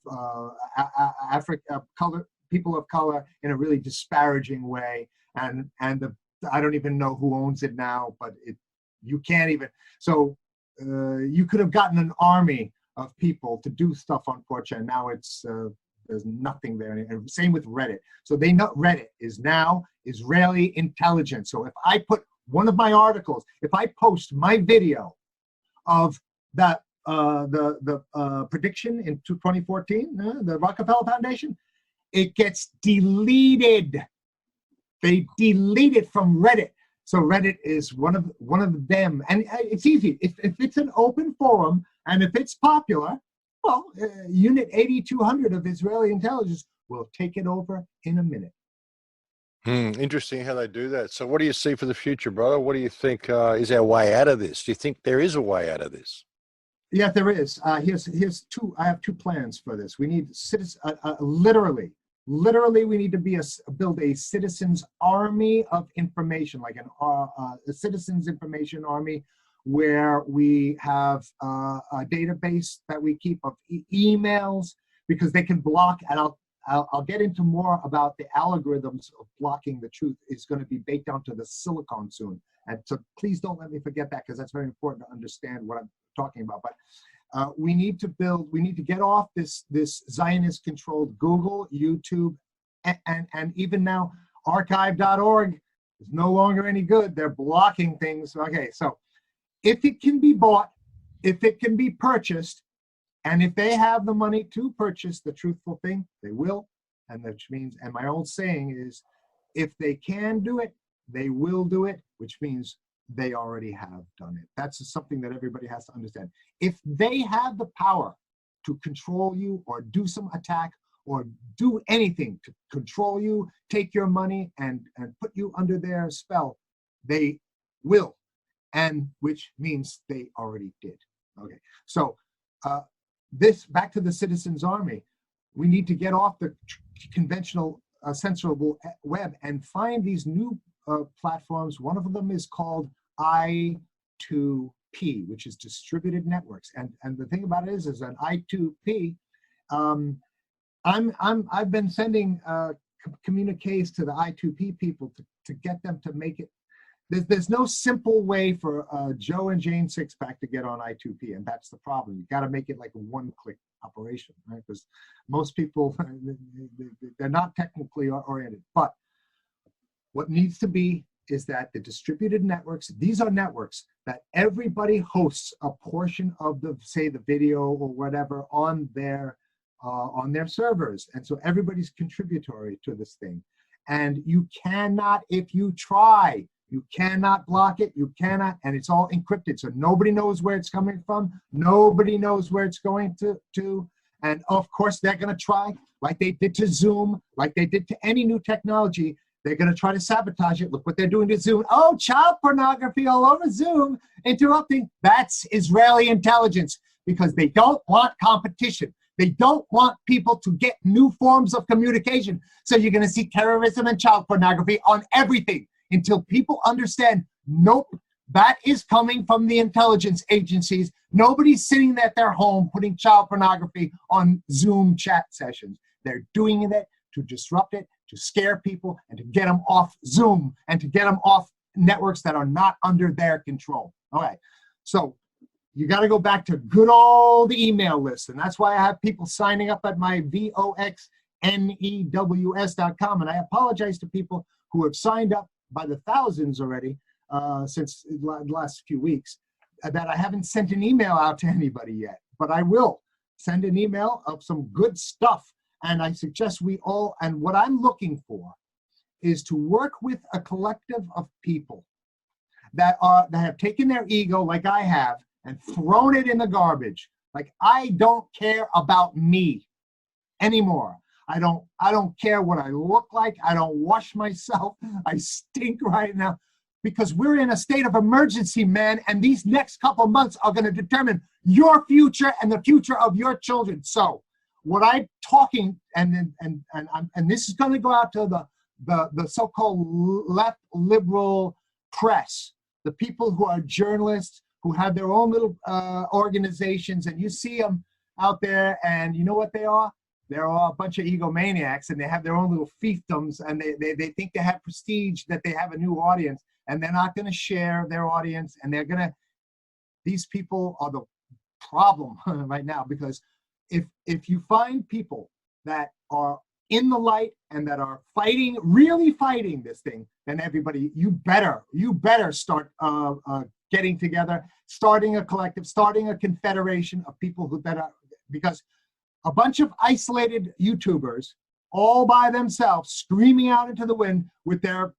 people of color in a really disparaging way. And I don't even know who owns it now, but you can't even. So you could have gotten an army of people to do stuff on 4chan. Now there's nothing there. And same with Reddit. So they know Reddit is now Israeli intelligence. So if I put one of my articles, if I post my video of that the prediction in 2014, the Rockefeller Foundation, it gets deleted. They delete it from Reddit. So Reddit is one of them, and it's easy. If it's an open forum and if it's popular, well, Unit 8200 of Israeli intelligence will take it over in a minute. Interesting how they do that. So what do you see for the future, brother? What do you think is our way out of this? Do you think there is a way out of this? Yeah, there is. Here's two. I have two plans for this. We need literally, we need to build a citizens army of information, like a citizens information army, where we have a database that we keep of emails, because they can block. And I'll get into more about the algorithms of blocking the truth. It's going to be baked down to the silicon soon. And so please don't let me forget that, because that's very important to understand what I'm talking about. But we need to get off this Zionist-controlled Google, YouTube, and even now archive.org is no longer any good. They're blocking things. Okay, so if it can be bought, if it can be purchased, and if they have the money to purchase the truthful thing, they will. And which means, and my old saying is, if they can do it, they will do it, which means they already have done it. That's something that everybody has to understand. If they have the power to control you or do some attack or do anything to control you, take your money and put you under their spell, they will. And which means they already did. Okay, so back to the citizens army. We need to get off the conventional censorable web and find these new platforms. One of them is called I2P, which is distributed networks. And the thing about it is an I2P. I've been sending communiques to the I2P people to get them to make it. There's no simple way for Joe and Jane Sixpack to get on I2P, and that's the problem. You got to make it like a one-click operation, right? Because most people, they're not technically oriented. But what needs to be is that the distributed networks, these are networks that everybody hosts a portion of say the video or whatever on their servers. And so everybody's contributory to this thing. And you cannot, if you try, you cannot block it, you cannot, and it's all encrypted. So nobody knows where it's coming from. Nobody knows where it's going to. And of course, they're going to try, like they did to Zoom, like they did to any new technology. They're going to try to sabotage it. Look what they're doing to Zoom. Oh, child pornography all over Zoom, interrupting. That's Israeli intelligence, because they don't want competition. They don't want people to get new forms of communication. So you're going to see terrorism and child pornography on everything until people understand, nope, that is coming from the intelligence agencies. Nobody's sitting at their home putting child pornography on Zoom chat sessions. They're doing it to disrupt it, to scare people, and to get them off Zoom, and to get them off networks that are not under their control. All right, so you got to go back to good old email lists, and that's why I have people signing up at my voxnews.com, and I apologize to people who have signed up by the thousands already since the last few weeks, that I haven't sent an email out to anybody yet, but I will send an email of some good stuff. And I suggest we all, and what I'm looking for is to work with a collective of people that have taken their ego, like I have, and thrown it in the garbage. Like, I don't care about me anymore. I don't care what I look like. I don't wash myself. I stink right now, because we're in a state of emergency, man, and these next couple months are going to determine your future and the future of your children. So what I'm talking, and this is going to go out to the so-called left liberal press, the people who are journalists, who have their own little organizations, and you see them out there, and you know what they are? They're all a bunch of egomaniacs, and they have their own little fiefdoms, and they think they have prestige, that they have a new audience, and they're not going to share their audience, and these people are the problem right now, because if you find people that are in the light and that are fighting, really fighting this thing, then everybody, you better start getting together, starting a collective, starting a confederation of people because a bunch of isolated YouTubers all by themselves screaming out into the wind with their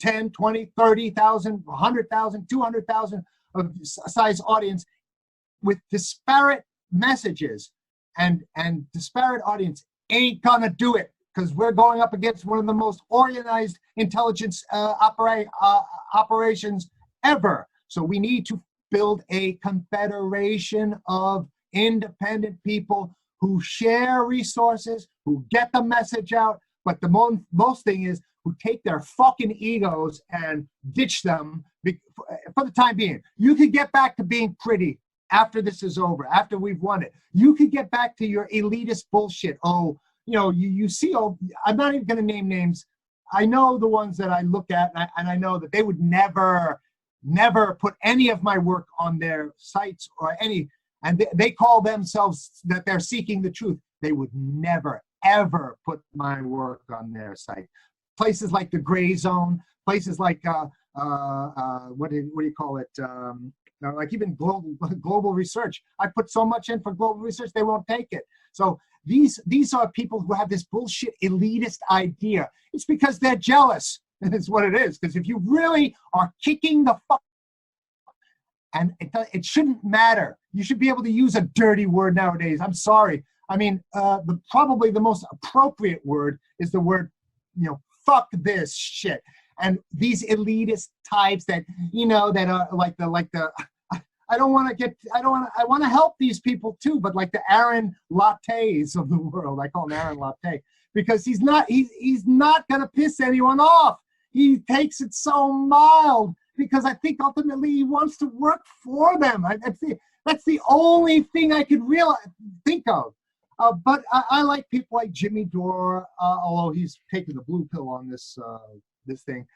10, 20, 30,000, 100,000, 200,000 of size audience with disparate messages and disparate audience ain't gonna do it, because we're going up against one of the most organized intelligence operations ever. So we need to build a confederation of independent people who share resources, who get the message out, but the most thing is who take their fucking egos and ditch them for the time being. You can get back to being pretty after this is over, after we've won it. You can get back to your elitist bullshit. Oh, you see, I'm not even going to name names. I know the ones that I look at, and I know that they would never put any of my work on their sites or any, and they call themselves that they're seeking the truth. They would never, ever put my work on their site. Places like the Gray Zone, places like, what do you call it? Like even global research. I put so much in for global research, they won't take it. So these are people who have this bullshit elitist idea. It's because they're jealous. It's what it is. Because if you really are kicking the fuck, and it shouldn't matter. You should be able to use a dirty word nowadays. I'm sorry. I mean, probably the most appropriate word is the word, fuck this shit. And these elitist types that, that are like the I want to help these people too, but like the Aaron Lattes of the world. I call him Aaron Latte because he's not going to piss anyone off. He takes it so mild because I think ultimately he wants to work for them. That's the only thing I could think of. But I like people like Jimmy Dore, although he's taking the blue pill on this thing.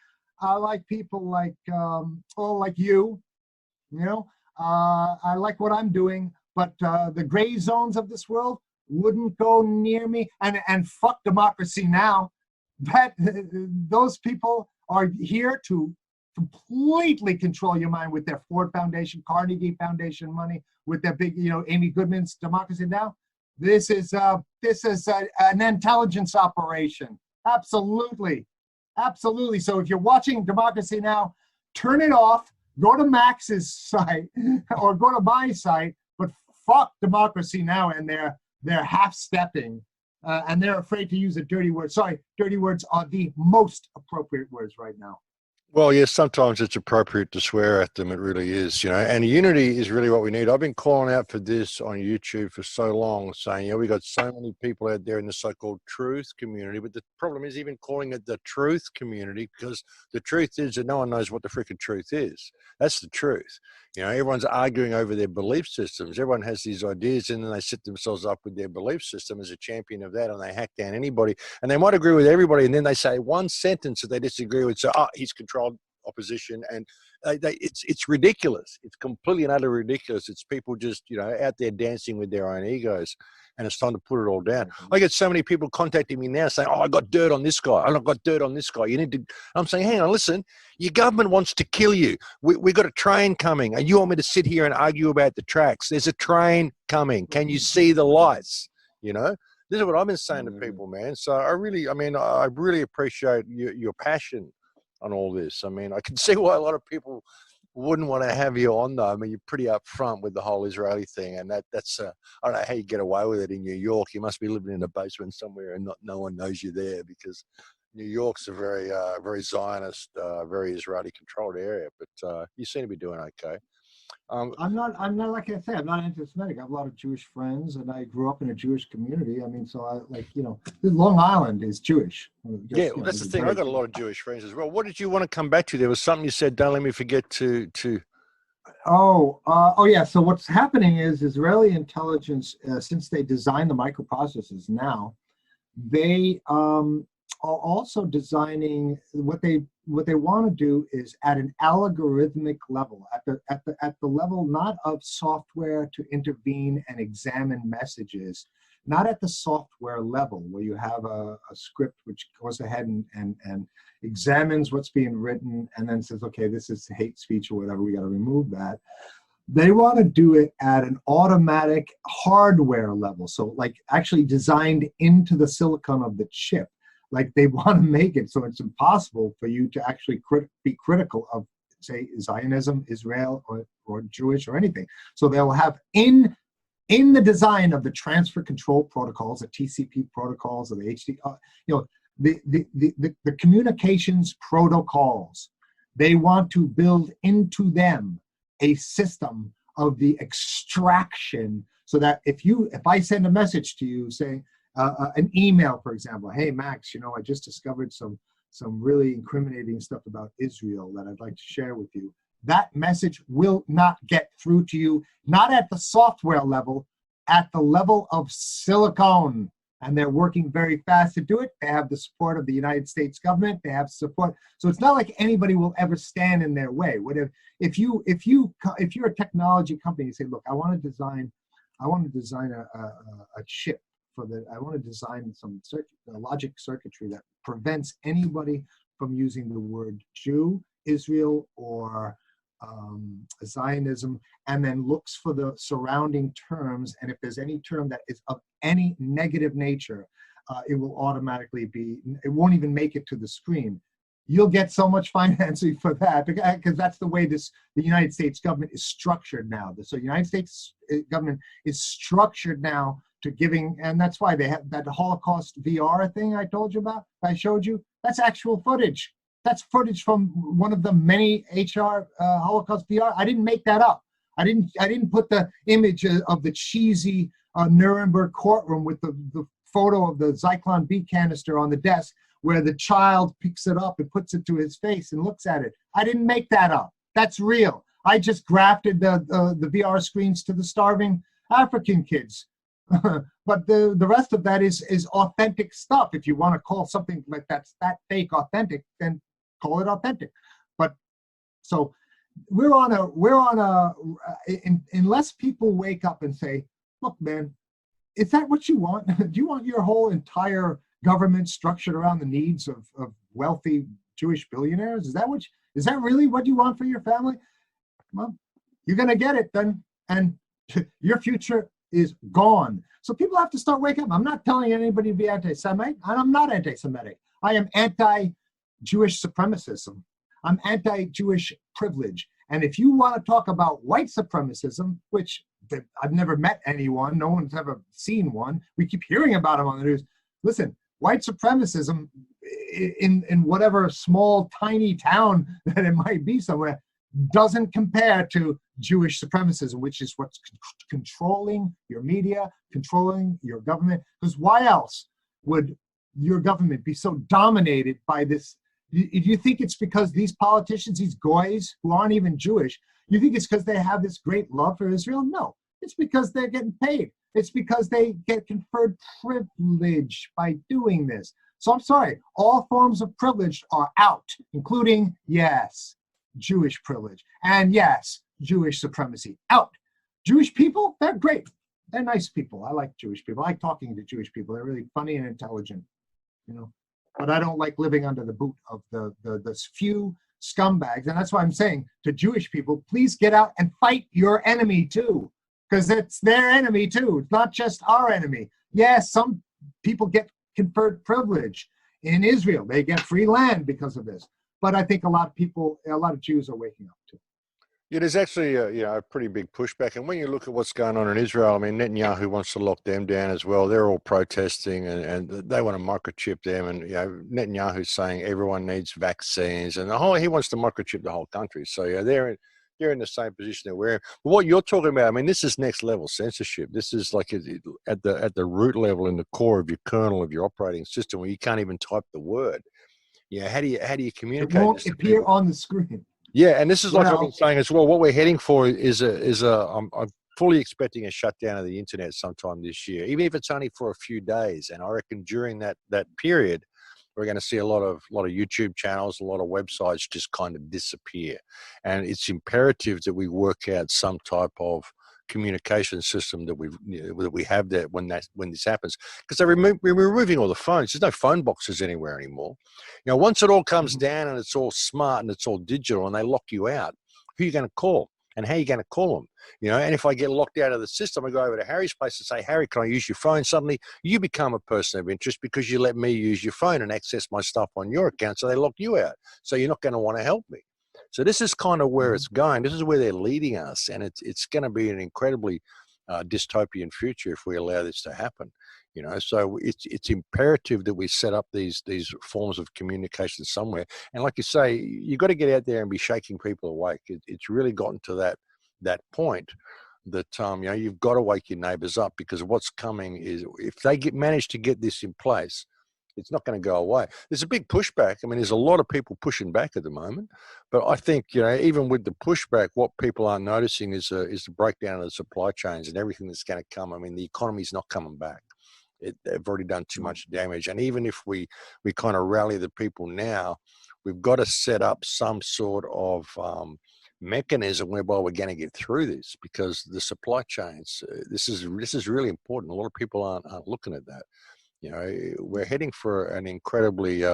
I like people like like you, I like what I'm doing, but the gray zones of this world wouldn't go near me. And fuck democracy now. Those people are here to completely control your mind with their Ford Foundation, Carnegie Foundation money, with their big, Amy Goodman's Democracy Now. This is an intelligence operation. Absolutely. So if you're watching Democracy Now, turn it off, go to Max's site or go to my site, but fuck Democracy Now and they're half-stepping. and they're afraid to use a dirty word. Sorry, dirty words are the most appropriate words right now. Well, yes, sometimes it's appropriate to swear at them. It really is, and unity is really what we need. I've been calling out for this on YouTube for so long, saying, we got so many people out there in the so-called truth community, but the problem is even calling it the truth community, because the truth is that no one knows what the freaking truth is. That's the truth. Everyone's arguing over their belief systems. Everyone has these ideas, and then they set themselves up with their belief system as a champion of that, and they hack down anybody. And they might agree with everybody, and then they say one sentence that they disagree with. So, he's controlled opposition, and it's ridiculous. It's completely and utterly ridiculous. It's people just out there dancing with their own egos, and it's time to put it all down. I get so many people contacting me now saying, I got dirt on this guy, I got dirt on this guy, you need to. I'm saying, hang on, listen, your government wants to kill you. We got a train coming, and you want me to sit here and argue about the tracks? There's a train coming. Can you see the lights? This is what I've been saying to people, man. So I really appreciate your passion on all this. I can see why a lot of people wouldn't want to have you on, though. You're pretty upfront with the whole Israeli thing, and that's I don't know how you get away with it in New York. You must be living in a basement somewhere, and no one knows you're there, because New York's a very very Zionist, very Israeli controlled area. But you seem to be doing okay. I'm not like I say, I'm not anti-Semitic. I have a lot of Jewish friends, and I grew up in a Jewish community. So Long Island is Jewish. That's the thing. I've got a lot of Jewish friends as well. What did you want to come back to? There was something you said, don't let me forget to. Yeah. So what's happening is Israeli intelligence, since they designed the microprocessors now, they are also designing what they want to do is at an algorithmic level, at the level not of software to intervene and examine messages, not at the software level where you have a script which goes ahead and examines what's being written and then says, okay, this is hate speech or whatever, we got to remove that. They want to do it at an automatic hardware level, so like actually designed into the silicon of the chip. Like they want to make it so it's impossible for you to actually be critical of, say, Zionism, Israel, or Jewish or anything. So they'll have in the design of the transfer control protocols, the TCP protocols, or the HD, the communications protocols. They want to build into them a system of the extraction, so that if I send a message to you saying, an email, for example, hey Max, I just discovered some really incriminating stuff about Israel that I'd like to share with you. That message will not get through to you, not at the software level, at the level of silicon. And they're working very fast to do it. They have the support of the United States government. They have support, so it's not like anybody will ever stand in their way. If you're a technology company, you say, look, I want to design a chip. I want to design some logic circuitry that prevents anybody from using the word Jew, Israel, or Zionism, and then looks for the surrounding terms. And if there's any term that is of any negative nature, it will automatically it won't even make it to the screen. You'll get so much financing for that, because that's the way the United States government is structured now. So the United States government is structured now to giving, and that's why they have that Holocaust VR thing I told you about, I showed you. That's actual footage. That's footage from one of the many HR Holocaust VR. I didn't make that up. I didn't put the image of the cheesy Nuremberg courtroom with the photo of the Zyklon B canister on the desk, where the child picks it up and puts it to his face and looks at it. I didn't make that up. That's real. I just grafted the VR screens to the starving African kids. But the rest of that is authentic stuff. If you want to call something like that fake authentic, then call it authentic. But so we're on unless people wake up and say, look, man, is that what you want? Do you want your whole entire government structured around the needs of wealthy Jewish billionaires? Is that really what you want for your family? Well, you're gonna get it then, and your future is gone. So people have to start waking up. I'm not telling anybody to be anti-Semite, and I'm not anti-Semitic. I am anti-Jewish supremacism. I'm anti-Jewish privilege. And if you want to talk about white supremacism, which I've never met anyone, no one's ever seen one. We keep hearing about them on the news. listen, white supremacism in whatever small, tiny town that it might be somewhere doesn't compare to Jewish supremacism, which is what's controlling your media, controlling your government. Because why else would your government be so dominated by this? You think it's because these politicians, these goys who aren't even Jewish, you think it's because they have this great love for Israel? No, it's because they're getting paid. It's because they get conferred privilege by doing this. So I'm sorry, all forms of privilege are out, including, yes, Jewish privilege, and yes, Jewish supremacy, out. Jewish people, they're great. They're nice people. I like Jewish people. I like talking to Jewish people. They're really funny and intelligent, you know. But I don't like living under the boot of the few scumbags. And that's why I'm saying to Jewish people, please get out and fight your enemy too, because it's their enemy too. It's not just our enemy. Yes, some people get conferred privilege in Israel. They get free land because of this. But I think a lot of Jews are waking up too. Yeah, there's actually a pretty big pushback, and when you look at what's going on in Israel, I mean, Netanyahu wants to lock them down as well. They're all protesting, and they want to microchip them. And Netanyahu's saying everyone needs vaccines, and he wants to microchip the whole country. So they're in the same position that we're in. But what you're talking about, I mean, this is next level censorship. This is like at the root level, in the core of your kernel of your operating system, where you can't even type the word. How do you communicate? It won't appear on the screen. Yeah, and this is like I've been saying as well. What we're heading for is I'm fully expecting a shutdown of the internet sometime this year, even if it's only for a few days. And I reckon during that period, we're going to see a lot of YouTube channels, a lot of websites just kind of disappear. And it's imperative that we work out some type of communication system that we have there when this happens, because we're removing all the phones. There's no phone boxes anywhere anymore. Once it all comes down and it's all smart and it's all digital and they lock you out, who are you going to call and how are you going to call them? And if I get locked out of the system, I go over to Harry's place and say, Harry, can I use your phone? Suddenly you become a person of interest because you let me use your phone and access my stuff on your account. So they lock you out. So you're not going to want to help me. So this is kind of where it's going. This is where they're leading us, and it's going to be an incredibly dystopian future if we allow this to happen. So it's imperative that we set up these forms of communication somewhere. And like you say, you've got to get out there and be shaking people awake. It's really gotten to that point that you've got to wake your neighbours up, because what's coming is, if they manage to get this in place, it's not going to go away. There's a big pushback. I mean, there's a lot of people pushing back at the moment, but I think even with the pushback, what people aren't noticing is the breakdown of the supply chains and everything that's going to come. I mean, the economy's not coming back. They've already done too much damage, and even if we kind of rally the people now, we've got to set up some sort of mechanism whereby we're going to get through this, because the supply chains. This is really important. A lot of people aren't looking at that. We're heading for an incredibly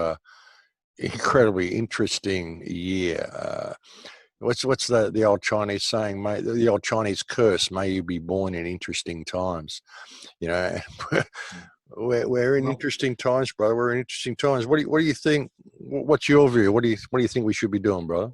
interesting year. What's the old Chinese saying? The old Chinese curse: "May you be born in interesting times." We're in interesting times, brother. We're in interesting times. What do you think? What's your view? What do you think we should be doing, brother?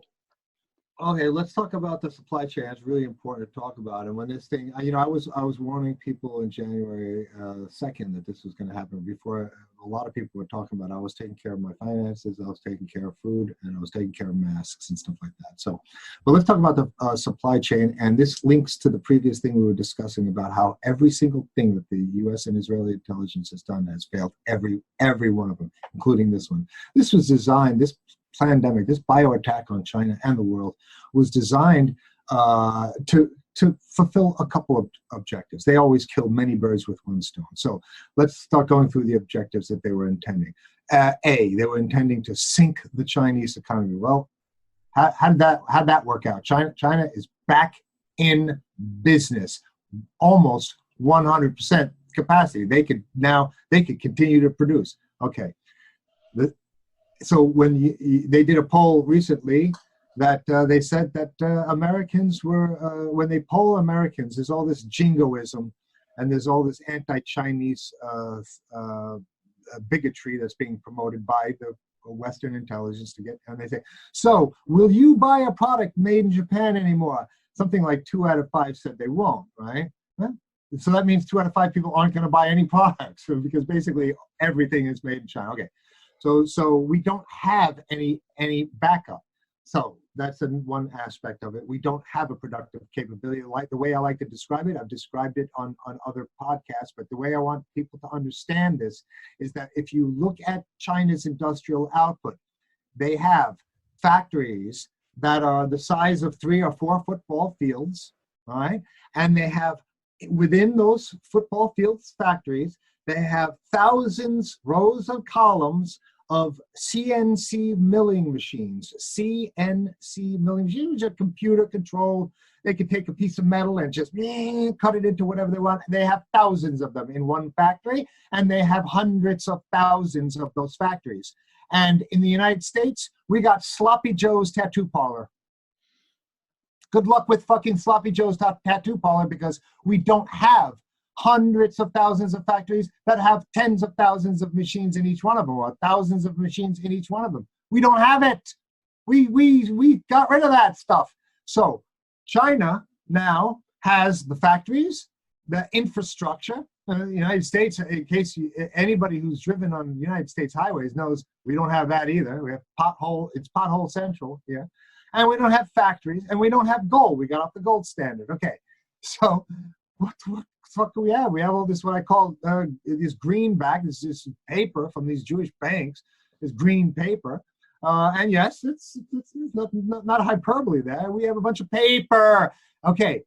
Okay, let's talk about the supply chain. It's really important to talk about. And when this thing, I was warning people in January 2nd that this was going to happen. Before a lot of people were talking about it, I was taking care of my finances, I was taking care of food, and I was taking care of masks and stuff like that. So, but let's talk about the supply chain. And this links to the previous thing we were discussing about how every single thing that the U.S. and Israeli intelligence has done has failed. Every one of them, including this one. This was designed. This pandemic, this bio attack on China and the world, was designed to fulfill a couple of objectives. They always kill many birds with one stone. So let's start going through the objectives that they were intending. They were intending to sink the Chinese economy. Well, how'd that work out? China is back in business, almost 100% capacity. They could continue to produce. Okay. So when they did a poll recently that they said that Americans were, when they poll Americans, there's all this jingoism and there's all this anti-Chinese bigotry that's being promoted by the Western intelligence and they say, so will you buy a product made in Japan anymore? Something like 2 out of 5 said they won't, right? Well, So that means 2 out of 5 people aren't going to buy any products because basically everything is made in China. Okay, so we don't have any backup. So that's one aspect of it. We don't have a productive capability. Like the way I like to describe it, I've described it on other podcasts, but the way I want people to understand this is that if you look at China's industrial output, they have factories that are the size of 3 or 4 football fields, all right? And they have, within those football fields factories, they have thousands, rows of columns of CNC milling machines. CNC milling machines, which are computer controlled. They can take a piece of metal and just cut it into whatever they want. They have thousands of them in one factory, and they have hundreds of thousands of those factories. And in the United States, we got Sloppy Joe's tattoo parlor. Good luck with fucking Sloppy Joe's tattoo parlor, because we don't have hundreds of thousands of factories that have tens of thousands of machines in each one of them, or thousands of machines in each one of them. We don't have it. We got rid of that stuff. So China now has the factories, the infrastructure. The United States, in case anybody who's driven on the United States highways knows, we don't have that either. We have it's pothole central here. And we don't have factories, and we don't have gold. We got off the gold standard. Okay, so what do we have? We have all this, what I call this greenback, this paper from these Jewish banks, this green paper. And yes, it's not hyperbole there. We have a bunch of paper. Okay,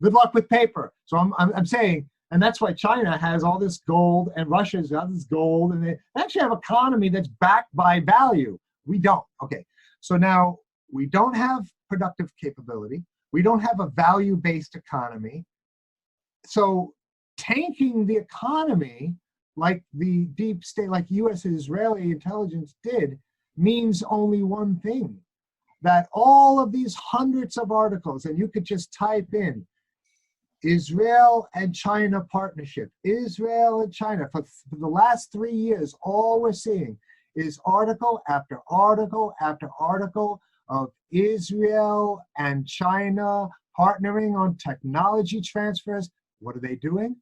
good luck with paper. So I'm saying, and that's why China has all this gold, and Russia's got this gold, and they actually have an economy that's backed by value. We don't. Okay, so now we don't have productive capability. We don't have a value-based economy. So tanking the economy, like the deep state, like U.S. and Israeli intelligence did, means only one thing: that all of these hundreds of articles, and you could just type in Israel and China partnership, Israel and China, for the last 3 years, all we're seeing is article after article after article of Israel and China partnering on technology transfers. What are they doing?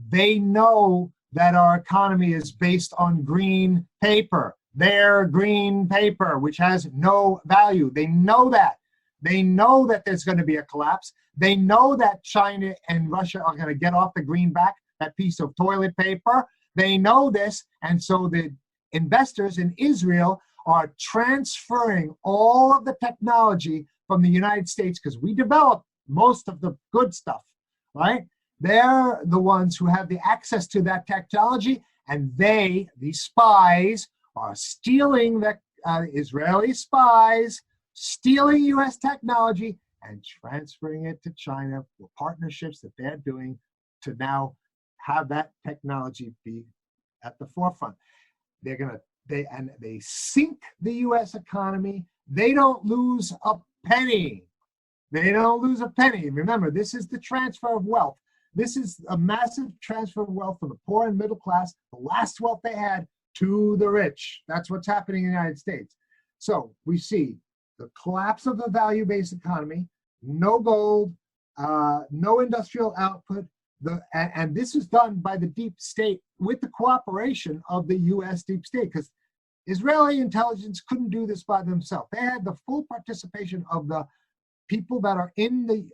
They know that our economy is based on green paper, their green paper, which has no value. They know that. They know that there's going to be a collapse. They know that China and Russia are going to get off the greenback, that piece of toilet paper. They know this, and so the investors in Israel are transferring all of the technology from the United States, because we develop most of the good stuff, right? They're the ones who have the access to that technology, and they, the spies, are stealing the Israeli spies, stealing U.S. technology and transferring it to China for partnerships that they're doing to now have that technology be at the forefront. They sink the U.S. economy. They don't lose a penny. They don't lose a penny. Remember, this is the transfer of wealth. This is a massive transfer of wealth from the poor and middle class, the last wealth they had, to the rich. That's what's happening in the United States. So we see the collapse of the value-based economy, no gold, no industrial output, and this is done by the deep state with the cooperation of the U.S. deep state, because Israeli intelligence couldn't do this by themselves. They had the full participation of the people that are in the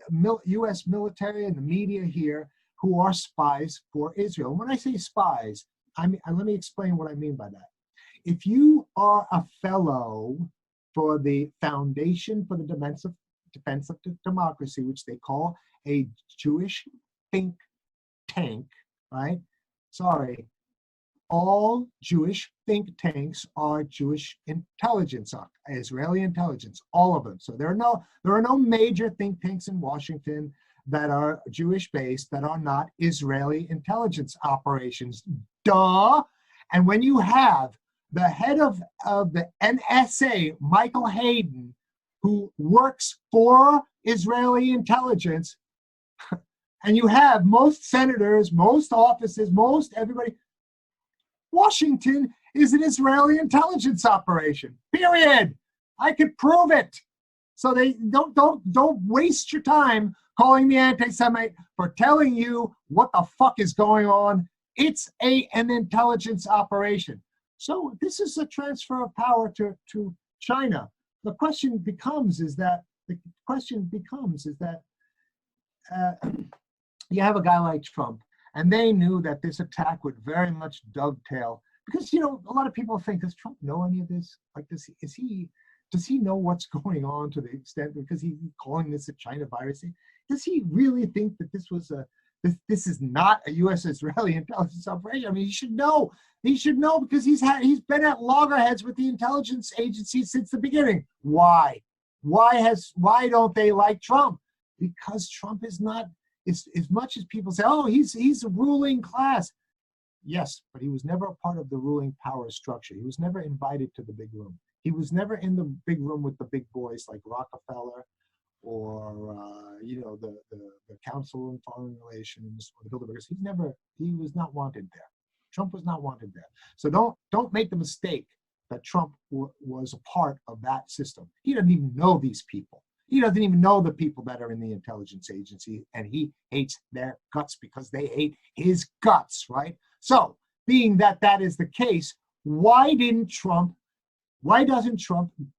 U.S. military and the media here, who are spies for Israel. And when I say spies, let me explain what I mean by that. If you are a fellow for the Foundation for the Defense of Democracy, which they call a Jewish think tank, right? Sorry, all Jewish think tanks are Jewish intelligence, Israeli intelligence, all of them. So there are no major think tanks in Washington that are Jewish-based that are not Israeli intelligence operations. Duh! And when you have the head of the NSA, Michael Hayden, who works for Israeli intelligence, and you have most senators, most offices, most everybody, Washington is an Israeli intelligence operation, period. I could prove it. So they don't waste your time calling me anti-Semite, for telling you what the fuck is going on. It's an intelligence operation. So this is a transfer of power to China. The question becomes is that you have a guy like Trump, and they knew that this attack would very much dovetail, because, you know, a lot of people think, does Trump know any of this? Like, does he know what's going on, to the extent, because he's calling this a China virus? Does he really think that this is not a U.S.-Israeli intelligence operation? I mean, he should know. He should know, because he's been at loggerheads with the intelligence agency since the beginning. Why? Why don't they like Trump? Because Trump is not, as much as people say, oh, he's a ruling class. Yes, but he was never a part of the ruling power structure. He was never invited to the big room. He was never in the big room with the big boys like Rockefeller, or you know, the Council on Foreign Relations, or the Bilderbergers. He was not wanted there. Trump was not wanted there. So don't make the mistake that Trump was a part of that system. He doesn't even know these people. He doesn't even know the people that are in the intelligence agency, and he hates their guts because they hate his guts, right? So, being that that is the case, why doesn't Trump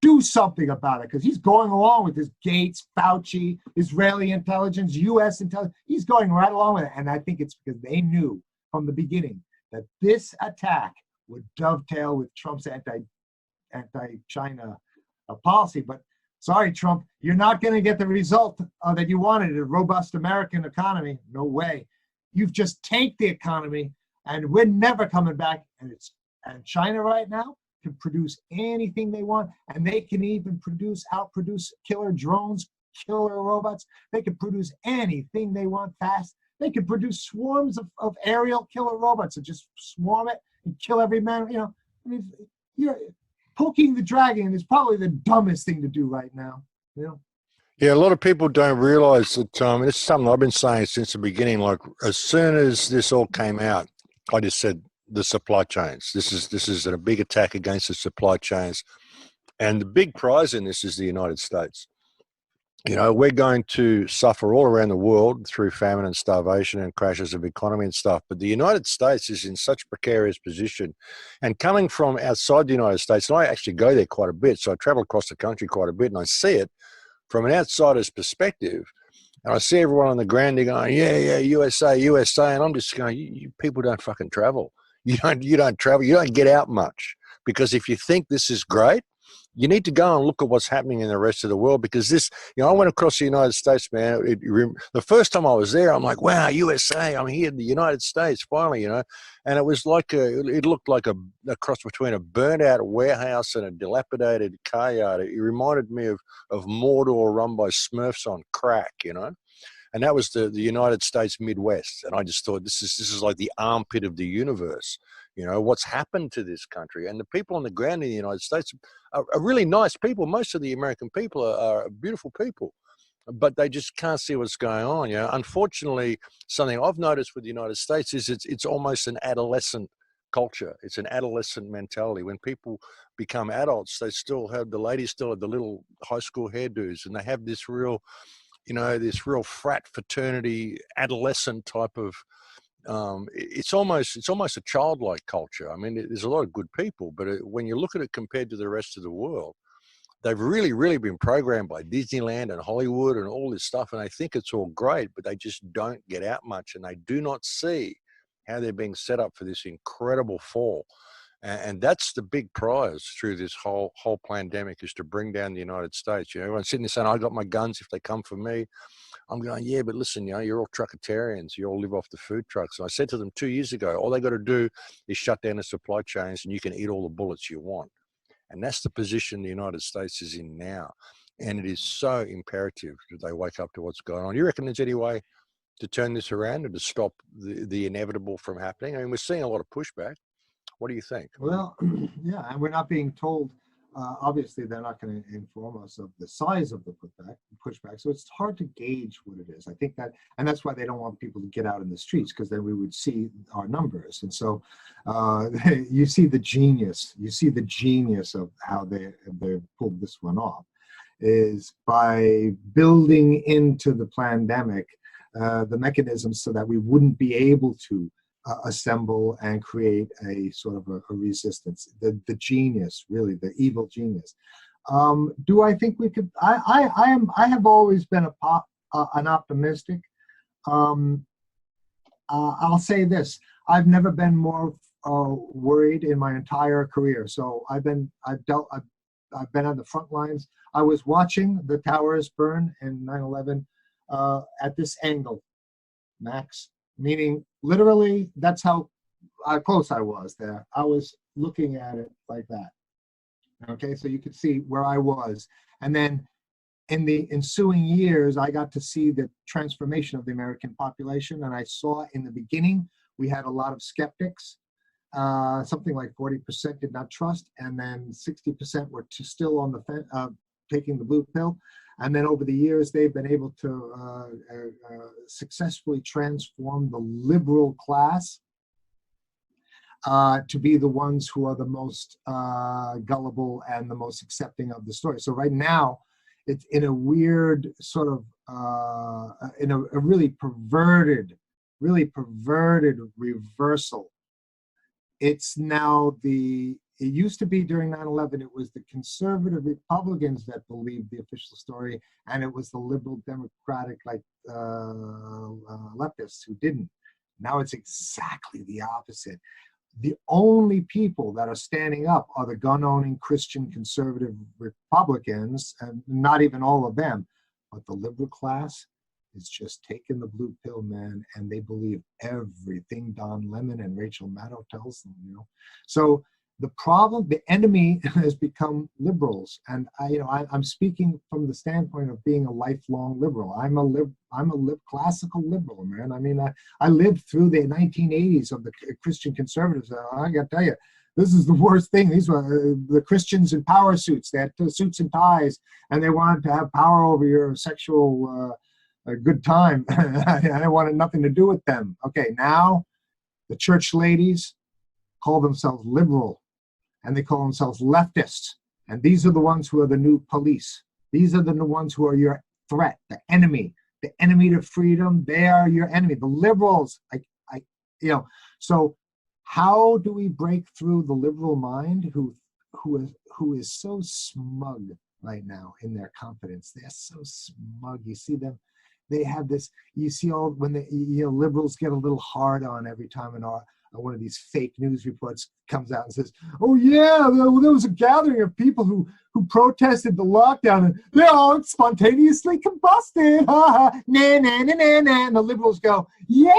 do something about it? Because he's going along with this Gates, Fauci, Israeli intelligence, U.S. intelligence. He's going right along with it. And I think it's because they knew from the beginning that this attack would dovetail with Trump's anti-China policy. But sorry, Trump, you're not going to get the result that you wanted, a robust American economy. No way. You've just tanked the economy, and we're never coming back. And China right now can produce anything they want, and they can even outproduce killer drones, killer robots. They can produce anything they want fast. They can produce swarms of aerial killer robots and just swarm it and kill every man. You know, I mean, you're poking the dragon is probably the dumbest thing to do right now. You know. Yeah, a lot of people don't realize that. It's something I've been saying since the beginning. Like, as soon as this all came out, I just said the supply chains. This is a big attack against the supply chains, and the big prize in this is the United States. You know, we're going to suffer all around the world through famine and starvation and crashes of economy and stuff. But the United States is in such a precarious position. And coming from outside the United States, and I actually go there quite a bit, so I travel across the country quite a bit, and I see it from an outsider's perspective. And I see everyone on the ground, they're going, yeah, USA, USA. And I'm just going, you people don't fucking travel. You don't travel. You don't get out much. Because if you think this is great, you need to go and look at what's happening in the rest of the world, because this, you know, I went across the United States, man. The first time I was there, I'm like, wow, USA, I'm here in the United States, finally, you know. And it was like it looked like a cross between a burnt out warehouse and a dilapidated car yard. It reminded me of Mordor run by Smurfs on crack, you know. And that was the United States Midwest. And I just thought, this is like the armpit of the universe. You know, what's happened to this country? And the people on the ground in the United States are really nice people. Most of the American people are beautiful people, but they just can't see what's going on. You know, unfortunately, something I've noticed with the United States is it's almost an adolescent culture. It's an adolescent mentality. When people become adults, the ladies still have the little high school hairdos, and they have this real, you know, this real frat fraternity adolescent type of, it's almost a childlike culture. I mean, there's a lot of good people, but when you look at it compared to the rest of the world, they've really, really been programmed by Disneyland and Hollywood and all this stuff, and they think it's all great, but they just don't get out much, and they do not see how they're being set up for this incredible fall. And that's the big prize through this whole pandemic, is to bring down the United States. You know, everyone's sitting there saying, I got my guns if they come for me. I'm going, yeah, but listen, you know, you're all truckitarians. You all live off the food trucks. And I said to them 2 years ago, all they got to do is shut down the supply chains and you can eat all the bullets you want. And that's the position the United States is in now. And it is so imperative that they wake up to what's going on. You reckon there's any way to turn this around and to stop the inevitable from happening? I mean, we're seeing a lot of pushback. What do you think? Well, yeah, and we're not being told. Obviously, they're not going to inform us of the size of the pushback, so it's hard to gauge what it is. I think that, and that's why they don't want people to get out in the streets, because then we would see our numbers. And so, you see the genius of how they pulled this one off. is by building into the pandemic the mechanisms so that we wouldn't be able to assemble and create a sort of a resistance. The genius, really, the evil genius. Do I think we could? I have always been an optimistic. I'll say this: I've never been more worried in my entire career. So I've been on the front lines. I was watching the towers burn in 9/11 at this angle, Max. Meaning, literally, that's how close I was there. I was looking at it like that. Okay, so you could see where I was. And then in the ensuing years, I got to see the transformation of the American population. And I saw in the beginning, we had a lot of skeptics. Something like 40% did not trust. And then 60% were still on the fence, taking the blue pill. And then over the years, they've been able to successfully transform the liberal class to be the ones who are the most gullible and the most accepting of the story. So right now, it's in a weird sort of, in a really perverted reversal. It's now it used to be during 9/11, it was the conservative Republicans that believed the official story, and it was the liberal democratic leftists who didn't. Now it's exactly the opposite. The only people that are standing up are the gun-owning Christian conservative Republicans, and not even all of them, but the liberal class is just taking the blue pill, man, and they believe everything Don Lemon and Rachel Maddow tells them, So the problem, the enemy has become liberals, and I'm speaking from the standpoint of being a lifelong liberal. I'm a classical liberal, man. I mean, I lived through the 1980s of the Christian conservatives. I got to tell you, this is the worst thing. These were the Christians in power suits. They had suits and ties, and they wanted to have power over your sexual good time. I wanted nothing to do with them. Okay, now the church ladies call themselves liberal. And they call themselves leftists. And these are the ones who are the new police. These are the ones who are your threat, the enemy to freedom. They are your enemy. The liberals, So how do we break through the liberal mind who is so smug right now in their confidence? They're so smug. You see them. They have this. You see all when the liberals get a little hard on every time one of these fake news reports comes out and says, "Oh yeah, there was a gathering of people who protested the lockdown, and they all spontaneously combusted." Nah, nah, nah, nah, nah. And the liberals go, "Yay!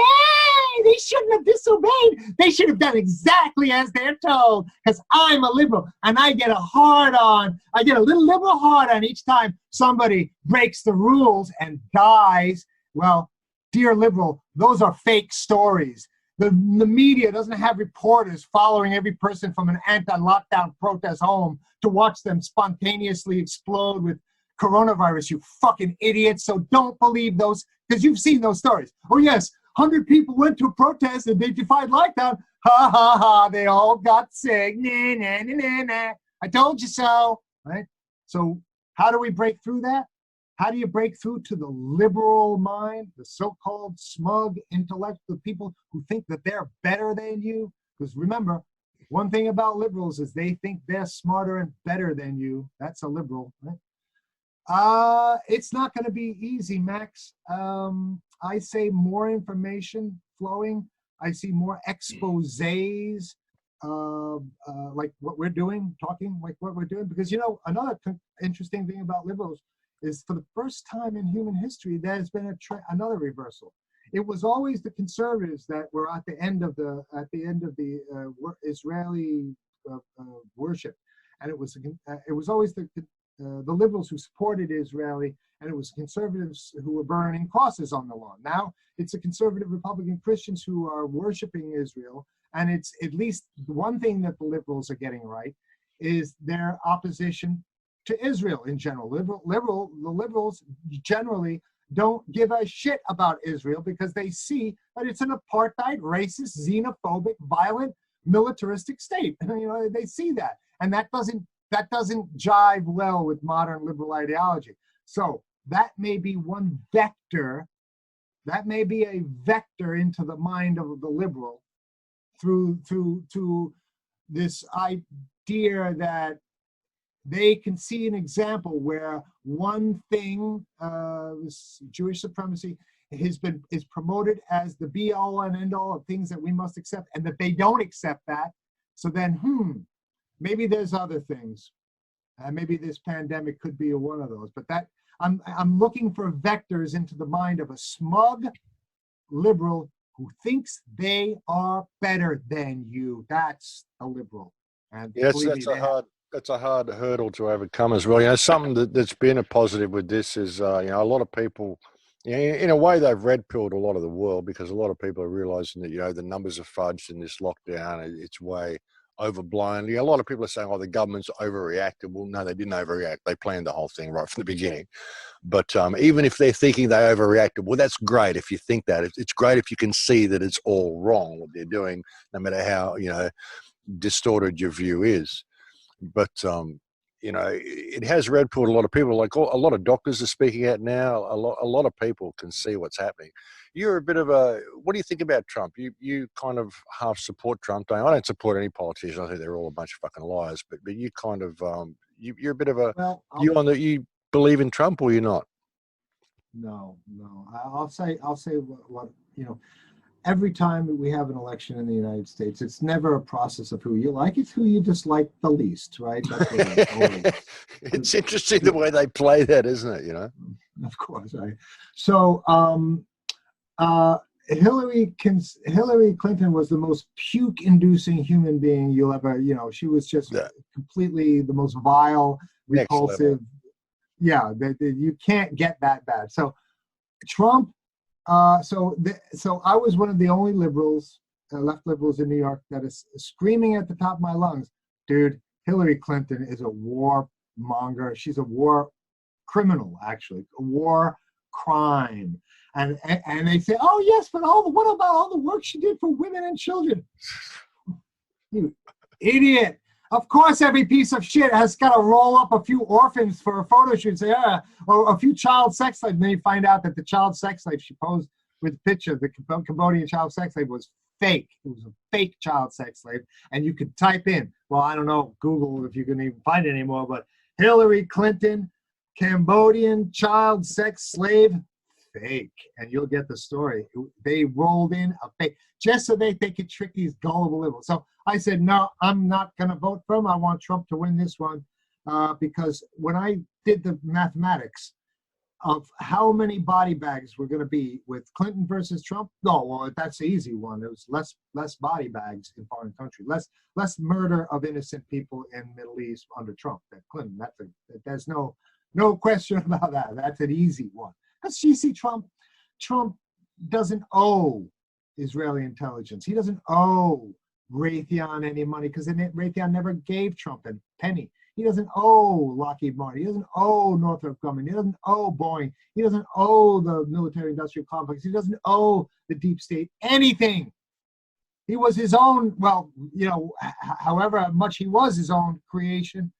They shouldn't have disobeyed. They should have done exactly as they're told. Because I'm a liberal, and I get a little liberal hard on each time somebody breaks the rules and dies." Well, dear liberal, those are fake stories. The media doesn't have reporters following every person from an anti-lockdown protest home to watch them spontaneously explode with coronavirus, you fucking idiots. So don't believe those, because you've seen those stories. Oh yes, 100 people went to a protest and they defied lockdown. Ha ha ha, they all got sick. Nah, nah, nah, nah, nah. I told you so, right? So how do we break through that? How do you break through to the liberal mind, the so-called smug intellect, the people who think that they're better than you? Because remember, one thing about liberals is they think they're smarter and better than you. That's a liberal, right? It's not going to be easy, Max. I say more information flowing. I see more exposés, like what we're doing, talking like what we're doing. Because, another interesting thing about liberals is for the first time in human history, there's been another reversal. It was always the conservatives that were at the end of the Israeli worship, and it was always the liberals who supported Israeli, and it was conservatives who were burning crosses on the lawn. Now it's the conservative Republican Christians who are worshiping Israel, and it's at least one thing that the liberals are getting right is their opposition to Israel in general. The liberals generally don't give a shit about Israel because they see that it's an apartheid, racist, xenophobic, violent, militaristic state. They see that, and that that doesn't jive well with modern liberal ideology. So that may be one vector, that may be a vector into the mind of the liberal through this idea that they can see an example where one thing, Jewish supremacy, is promoted as the be all and end all of things that we must accept, and that they don't accept that. So then, maybe there's other things. Maybe this pandemic could be one of those. But that I'm looking for vectors into the mind of a smug liberal who thinks they are better than you. That's a liberal. And yes, that's a hard hurdle to overcome as well. You know, something that's been a positive with this is, you know, a lot of people, you know, in a way they've red pilled a lot of the world, because a lot of people are realizing that, you know, the numbers are fudged in this lockdown. It's way overblown. You know, a lot of people are saying, oh, the government's overreacted. Well, no, they didn't overreact. They planned the whole thing right from the beginning. But even if they're thinking they overreacted, well, that's great if you think that. It's great if you can see that it's all wrong what they're doing, no matter how, you know, distorted your view is. But you know, it has red pilled a lot of people. Like a lot of doctors are speaking out now. A lot of people can see what's happening. You're a bit of a. What do you think about Trump? You kind of half support Trump. I don't support any politician. I think they're all a bunch of fucking liars. But you kind of you're a bit of a. well, You believe in Trump, or you're not? no. I'll say what you know. Every time we have an election in the United States, it's never a process of who you like, it's who you dislike the least, right? That's what it always. It's interesting the way they play that, isn't it? You know? Of course, right? So Hillary Clinton was the most puke-inducing human being you'll ever, you know, she was just completely the most vile, repulsive. Yeah, you can't get that bad. So Trump, so I was one of the only liberals, left liberals in New York, that is screaming at the top of my lungs, dude, Hillary Clinton is a war monger. She's a war criminal, actually, a war crime. And they say, oh yes, but what about all the work she did for women and children? You idiot. Of course, every piece of shit has got to roll up a few orphans for a photo shoot and say, or a few child sex slaves. And then you find out that the child sex slave she posed with the picture, the Cambodian child sex slave, was fake. It was a fake child sex slave. And you could type in, well, I don't know, Google if you can even find it anymore, but Hillary Clinton, Cambodian child sex slave, fake, and you'll get the story. They rolled in a fake just so they could trick these gullible liberals. So I said, no, I'm not going to vote for him. I want Trump to win this one because when I did the mathematics of how many body bags were going to be with Clinton versus Trump, no, well, that's the easy one. It was less body bags in foreign countries, less murder of innocent people in Middle East under Trump than Clinton. There's no question about that. That's an easy one. Because you see, Trump doesn't owe Israeli intelligence. He doesn't owe Raytheon any money because Raytheon never gave Trump a penny. He doesn't owe Lockheed Martin. He doesn't owe Northrop Grumman. He doesn't owe Boeing. He doesn't owe the military-industrial complex. He doesn't owe the deep state anything. He was his own, well, you know, however much he was his own creation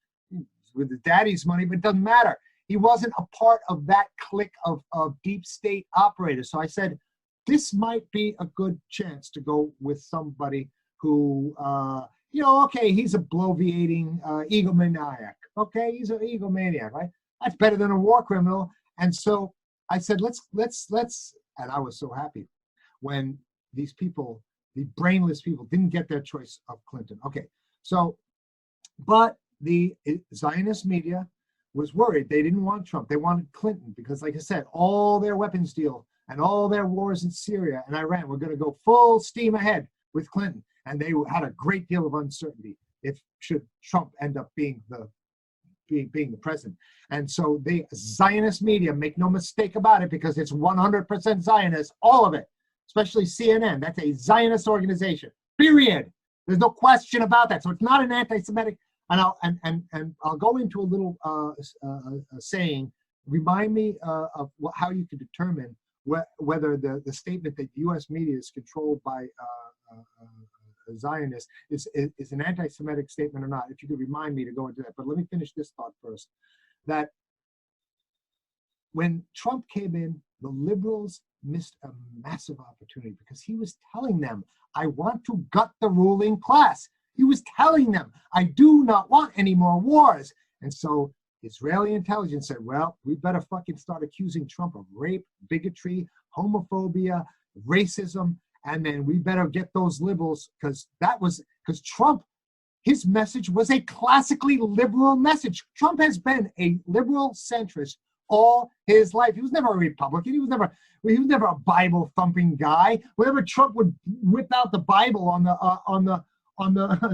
with his daddy's money, but it doesn't matter. He wasn't a part of that clique of deep state operators. So I said, this might be a good chance to go with somebody who, you know, okay, he's a bloviating egomaniac. Okay, he's an egomaniac, right? That's better than a war criminal. And so I said, let's, and I was so happy when these people, the brainless people, didn't get their choice of Clinton. Okay, so, but the Zionist media was worried. They didn't want Trump. They wanted Clinton because, like I said, all their weapons deal and all their wars in Syria and Iran were going to go full steam ahead with Clinton. And they had a great deal of uncertainty if should Trump end up being the president. And so the Zionist media, make no mistake about it, because it's 100% Zionist, all of it, especially CNN. That's a Zionist organization, period. There's no question about that. So it's not an anti-Semitic. And I'll go into a little saying. Remind me of how you can determine whether the statement that U.S. media is controlled by Zionist is an anti-Semitic statement or not. If you could remind me to go into that. But let me finish this thought first. That when Trump came in, the liberals missed a massive opportunity because he was telling them, I want to gut the ruling class. He was telling them, I do not want any more wars. And so Israeli intelligence said, well, we better fucking start accusing Trump of rape, bigotry, homophobia, racism, and then we better get those liberals, because Trump, his message was a classically liberal message. Trump has been a liberal centrist all his life. He was never a Republican. He was never a Bible thumping guy. Whenever Trump would whip out the Bible on the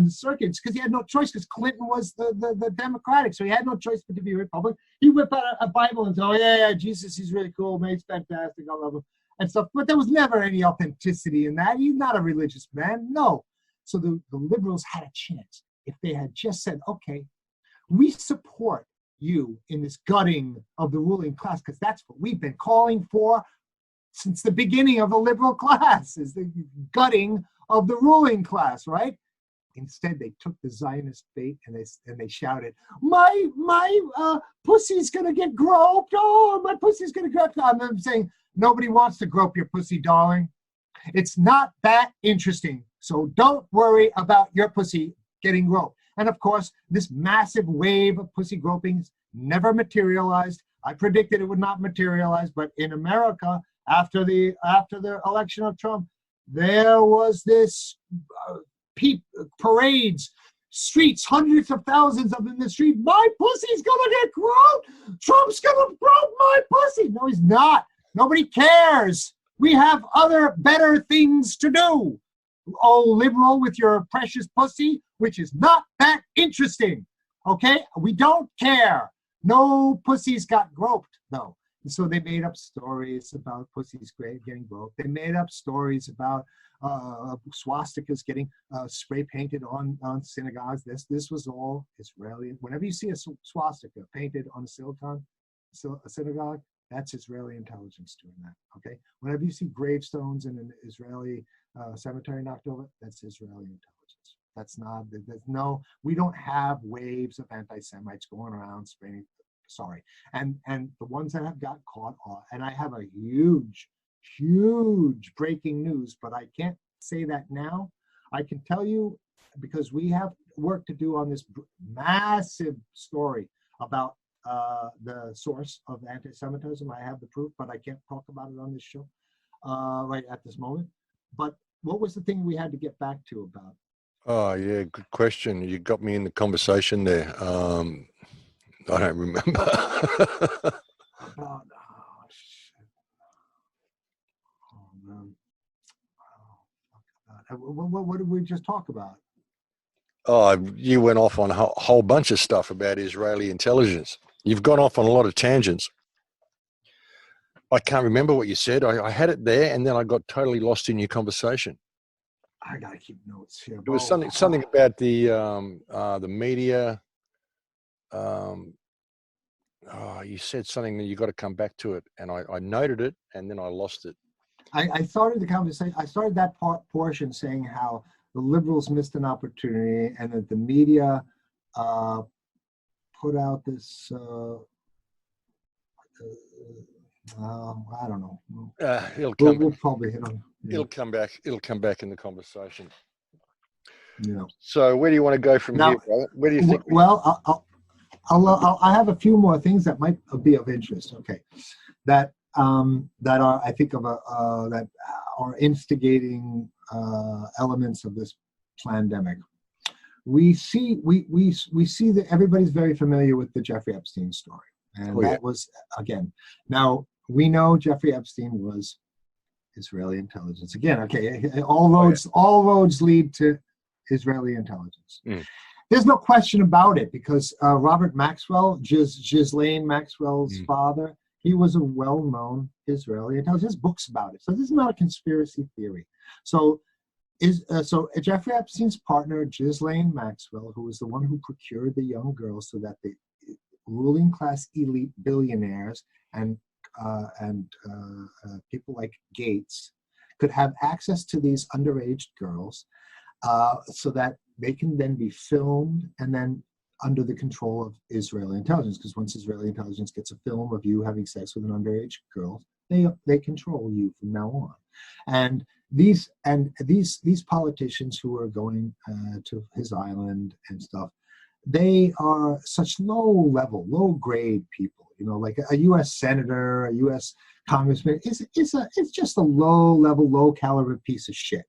circuits, because he had no choice, because Clinton was the Democratic, so he had no choice but to be a Republican. He whipped out a Bible and said, oh yeah, Jesus, he's really cool, man, he's fantastic, I love him, and stuff. But there was never any authenticity in that. He's not a religious man, no. So the liberals had a chance if they had just said, okay, we support you in this gutting of the ruling class, because that's what we've been calling for since the beginning of the liberal class, is the gutting of the ruling class, right? Instead, they took the Zionist bait and they shouted, my pussy's gonna get groped. Oh, my pussy's gonna get groped. I'm saying, nobody wants to grope your pussy, darling. It's not that interesting. So don't worry about your pussy getting groped. And of course, this massive wave of pussy gropings never materialized. I predicted it would not materialize, but in America, after the election of Trump, there was this parades, streets, hundreds of thousands of them in the street. My pussy's gonna get groped. Trump's gonna grope my pussy. No, he's not. Nobody cares. We have other better things to do. Oh, liberal with your precious pussy, which is not that interesting. Okay? We don't care. No pussies got groped, though. And so they made up stories about pussies getting groped. They made up stories about swastikas getting spray painted on synagogues. This was all Israeli. Whenever you see a swastika painted on a synagogue, that's Israeli intelligence doing that. Okay. Whenever you see gravestones in an Israeli cemetery knocked over, that's Israeli intelligence. That's not. There's no. We don't have waves of anti-Semites going around spraying. Sorry, and the ones that have got caught are, and I have a huge breaking news, but I can't say that now. I can tell you, because we have work to do on this massive story about the source of anti-Semitism. I have the proof, but I can't talk about it on this show right at this moment. But what was the thing we had to get back to about? Oh yeah, good question. You got me in the conversation there. I don't remember. About oh shit. Oh man. What did we just talk about? Oh, you went off on a whole bunch of stuff about Israeli intelligence. You've gone off on a lot of tangents. I can't remember what you said. I had it there, and then I got totally lost in your conversation. I gotta keep notes here. It was something about the media. You said something that you got to come back to it, and I noted it, and then I lost it. I started the conversation. I started that portion saying how the liberals missed an opportunity, and that the media put out this. I don't know. We'll probably hit on. Yeah. It'll come back. It'll come back in the conversation. Yeah. So where do you want to go from here, brother? Where do you think? Well, I have a few more things that might be of interest. Okay, that are, I think, that are instigating elements of this pandemic. We see that everybody's very familiar with the Jeffrey Epstein story, and that was, again. Now we know Jeffrey Epstein was Israeli intelligence. Again, okay, all roads lead to Israeli intelligence. There's no question about it, because Robert Maxwell, Ghislaine Maxwell's father, he was a well-known Israeli intelligence. There's books about it. So this is not a conspiracy theory. So Jeffrey Epstein's partner, Ghislaine Maxwell, who was the one who procured the young girls so that the ruling class elite billionaires and people like Gates could have access to these underage girls, so that they can then be filmed and then under the control of Israeli intelligence. Because once Israeli intelligence gets a film of you having sex with an underage girl, they control you from now on. And these politicians who are going to his island and stuff, they are such low grade people. You know, like a U.S. senator, a U.S. congressman is just a low caliber piece of shit.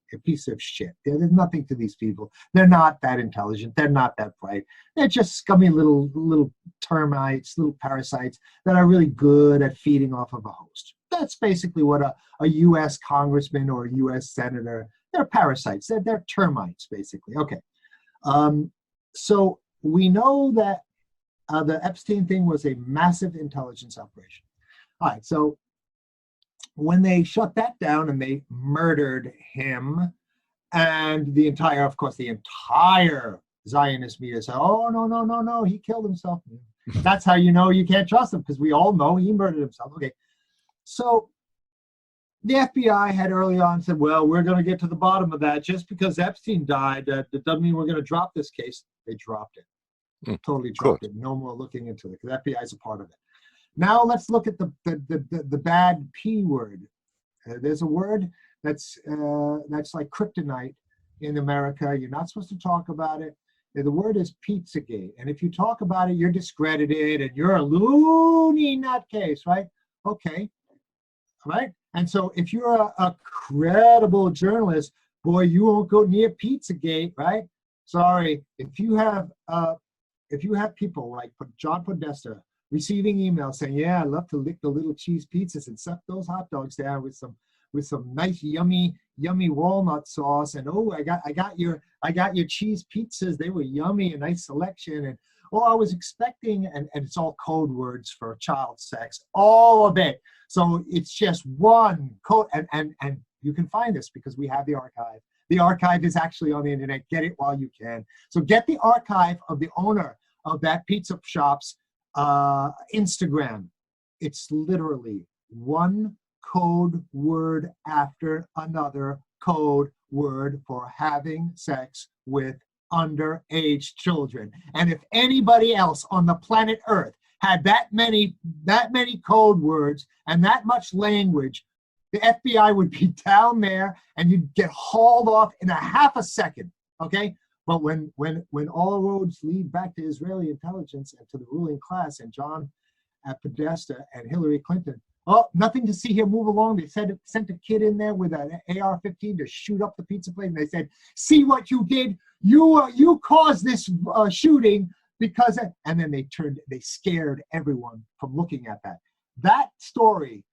There's nothing to these people. They're not that intelligent. They're not that bright. They're just scummy little termites, little parasites that are really good at feeding off of a host. That's basically what a U.S. congressman or a U.S. senator, they're parasites. They're termites, basically. Okay. So we know that the Epstein thing was a massive intelligence operation. All right, so when they shut that down and they murdered him, and the entire Zionist media said, oh, no, he killed himself. That's how you know you can't trust him, because we all know he murdered himself. Okay, so the FBI had early on said, well, we're going to get to the bottom of that. Just because Epstein died, that doesn't mean we're going to drop this case. They dropped it. Totally dropped it. No more looking into it, because FBI is a part of it. Now let's look at the bad P word. There's a word that's like kryptonite in America. You're not supposed to talk about it. The word is Pizzagate. And if you talk about it, you're discredited and you're a loony nutcase, right? Okay. Right? And so if you're a credible journalist, boy, you won't go near Pizzagate, right? Sorry. If you have people like John Podesta receiving emails saying, yeah, I love to lick the little cheese pizzas and suck those hot dogs down with some nice yummy walnut sauce, and oh, I got your cheese pizzas, they were yummy, a nice selection, and oh, I was expecting, and it's all code words for child sex, all of it. So it's just one code, and you can find this because we have the archive. The archive is actually on the internet. Get it while you can. So get the archive of the owner of that pizza shop's Instagram. It's literally one code word after another code word for having sex with underage children. And if anybody else on the planet Earth had that many code words and that much language, the FBI would be down there and you'd get hauled off in a half a second, okay? But when all roads lead back to Israeli intelligence and to the ruling class and John Podesta and Hillary Clinton, oh, nothing to see here, move along. They sent a kid in there with an AR-15 to shoot up the pizza place, and they said, see what you did? You caused this shooting because, and then they scared everyone from looking at that. That story,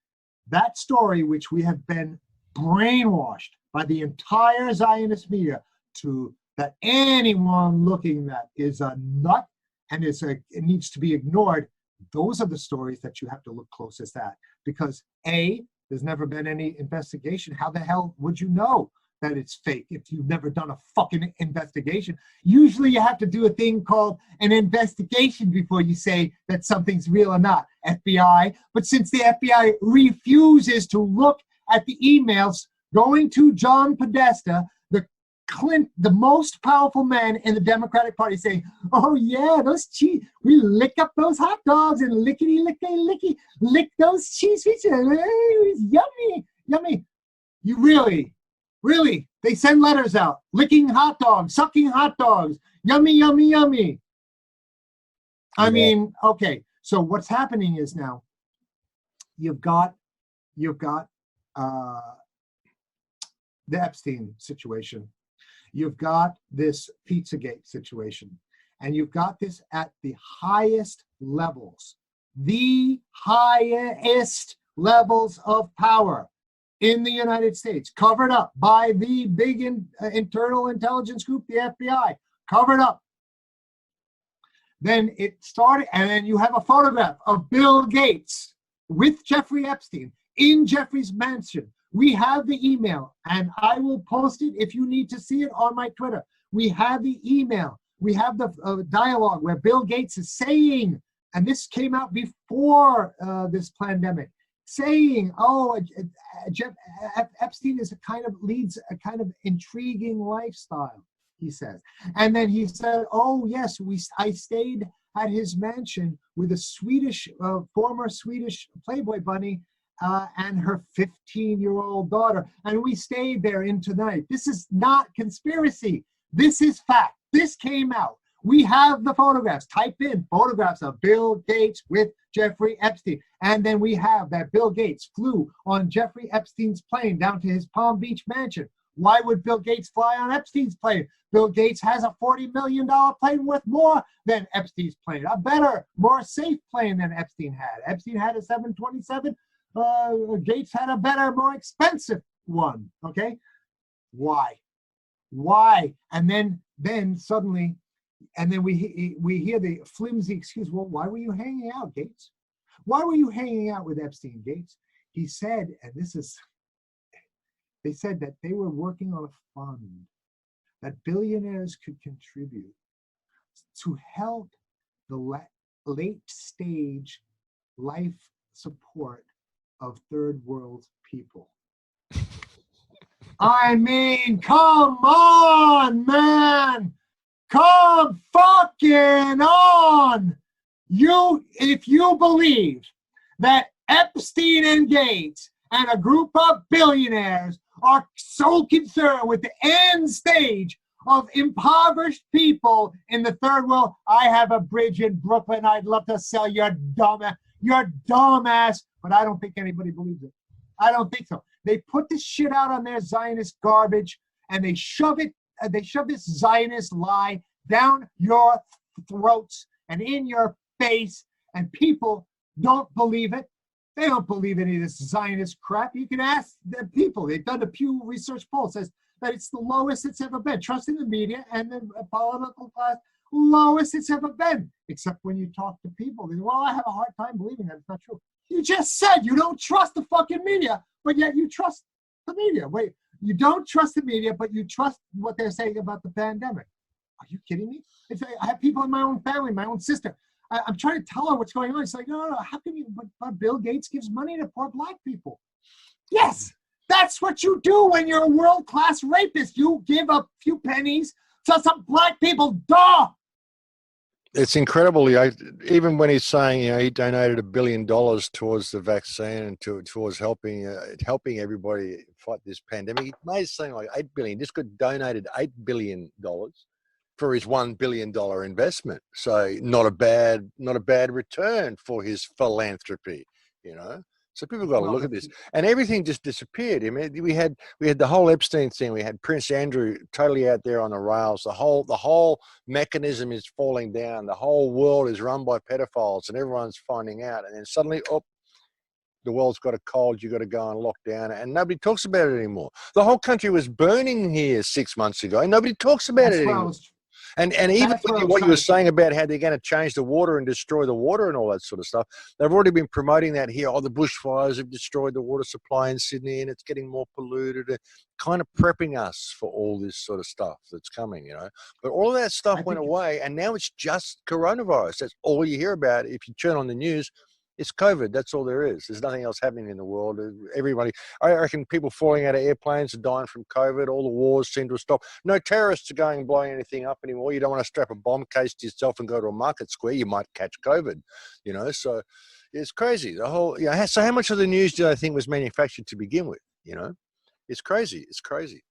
which we have been brainwashed by the entire Zionist media to that anyone looking at is a nut and it needs to be ignored. Those are the stories that you have to look closest at, because A, there's never been any investigation. How the hell would you know that it's fake if you've never done a fucking investigation? Usually you have to do a thing called an investigation before you say that something's real or not, FBI. But since the FBI refuses to look at the emails going to John Podesta, the most powerful man in the Democratic Party, saying, oh yeah, those cheese, we lick up those hot dogs and lick those cheese pizzas. It was yummy. You really, they send letters out, licking hot dogs, sucking hot dogs, yummy. I mean, okay, so what's happening is now you've got the Epstein situation. You've got this Pizzagate situation, and you've got this at the highest levels of power in the United States, covered up by the big internal intelligence group, the FBI, covered up. Then it started, and then you have a photograph of Bill Gates with Jeffrey Epstein in Jeffrey's mansion. We have the email, and I will post it if you need to see it on my Twitter. We have the email. We have the dialogue where Bill Gates is saying, and this came out before this pandemic, saying, "Oh, Jeff Epstein leads a kind of intriguing lifestyle," he says. And then he said, "Oh yes, I stayed at his mansion with a former Swedish Playboy bunny and her 15-year-old daughter, and we stayed there into the night." This is not conspiracy. This is fact. This came out. We have the photographs. Type in photographs of Bill Gates with Jeffrey Epstein. And then we have that Bill Gates flew on Jeffrey Epstein's plane down to his Palm Beach mansion. Why would Bill Gates fly on Epstein's plane? Bill Gates has a $40 million plane worth more than Epstein's plane. A better, more safe plane than Epstein had. Epstein had a 727. Gates had a better, more expensive one. Okay? Why? And then suddenly, and then we hear the flimsy excuse. Well, why were you hanging out, Gates? Why were you hanging out with Epstein, Gates? He said, and they said that they were working on a fund that billionaires could contribute to help the late stage life support of third world people. I mean, come on, man. Come fucking on! If you believe that Epstein and Gates and a group of billionaires are so concerned with the end stage of impoverished people in the third world, I have a bridge in Brooklyn I'd love to sell your dumbass, but I don't think anybody believes it. I don't think so. They put this shit out on their Zionist garbage and they shove this Zionist lie down your throats and in your face, and people don't believe it. They don't believe any of this Zionist crap. You can ask the people. They've done a Pew Research poll, says that it's the lowest it's ever been. Trust in the media and the political class, lowest it's ever been. Except when you talk to people, they say, well, I have a hard time believing that. It's not true. You just said you don't trust the fucking media, but yet you trust the media. Wait, you don't trust the media, but you trust what they're saying about the pandemic. Are you kidding me? I have people in my own family, my own sister. I'm trying to tell her what's going on. It's like, no, how can you, but Bill Gates gives money to poor black people. Yes, that's what you do when you're a world-class rapist. You give a few pennies to some black people. Duh! It's incredible. Even when he's saying, he donated $1 billion towards the vaccine and towards helping everybody fight this pandemic, he made something like $8 billion. This could donated $8 billion for his $1 billion investment. So not a bad return for his philanthropy, So people got to look at this, and everything just disappeared. I mean, we had the whole Epstein thing. We had Prince Andrew totally out there on the rails. The whole mechanism is falling down. The whole world is run by pedophiles, and everyone's finding out. And then suddenly, the world's got a cold. You got to go and lock down, and nobody talks about it anymore. The whole country was burning here 6 months ago, and nobody talks about it anymore. And even what you were saying about how they're going to change the water and destroy the water and all that sort of stuff, they've already been promoting that here. The bushfires have destroyed the water supply in Sydney and it's getting more polluted, kind of prepping us for all this sort of stuff that's coming, But all of that stuff went away, and now it's just coronavirus. That's all you hear about. If you turn on the news, it's COVID. That's all there is. There's nothing else happening in the world. I reckon people falling out of airplanes are dying from COVID. All the wars seem to have stopped. No terrorists are going and blowing anything up anymore. You don't want to strap a bomb case to yourself and go to a market square. You might catch COVID, So it's crazy. The whole, So how much of the news do I think was manufactured to begin with? It's crazy. It's crazy.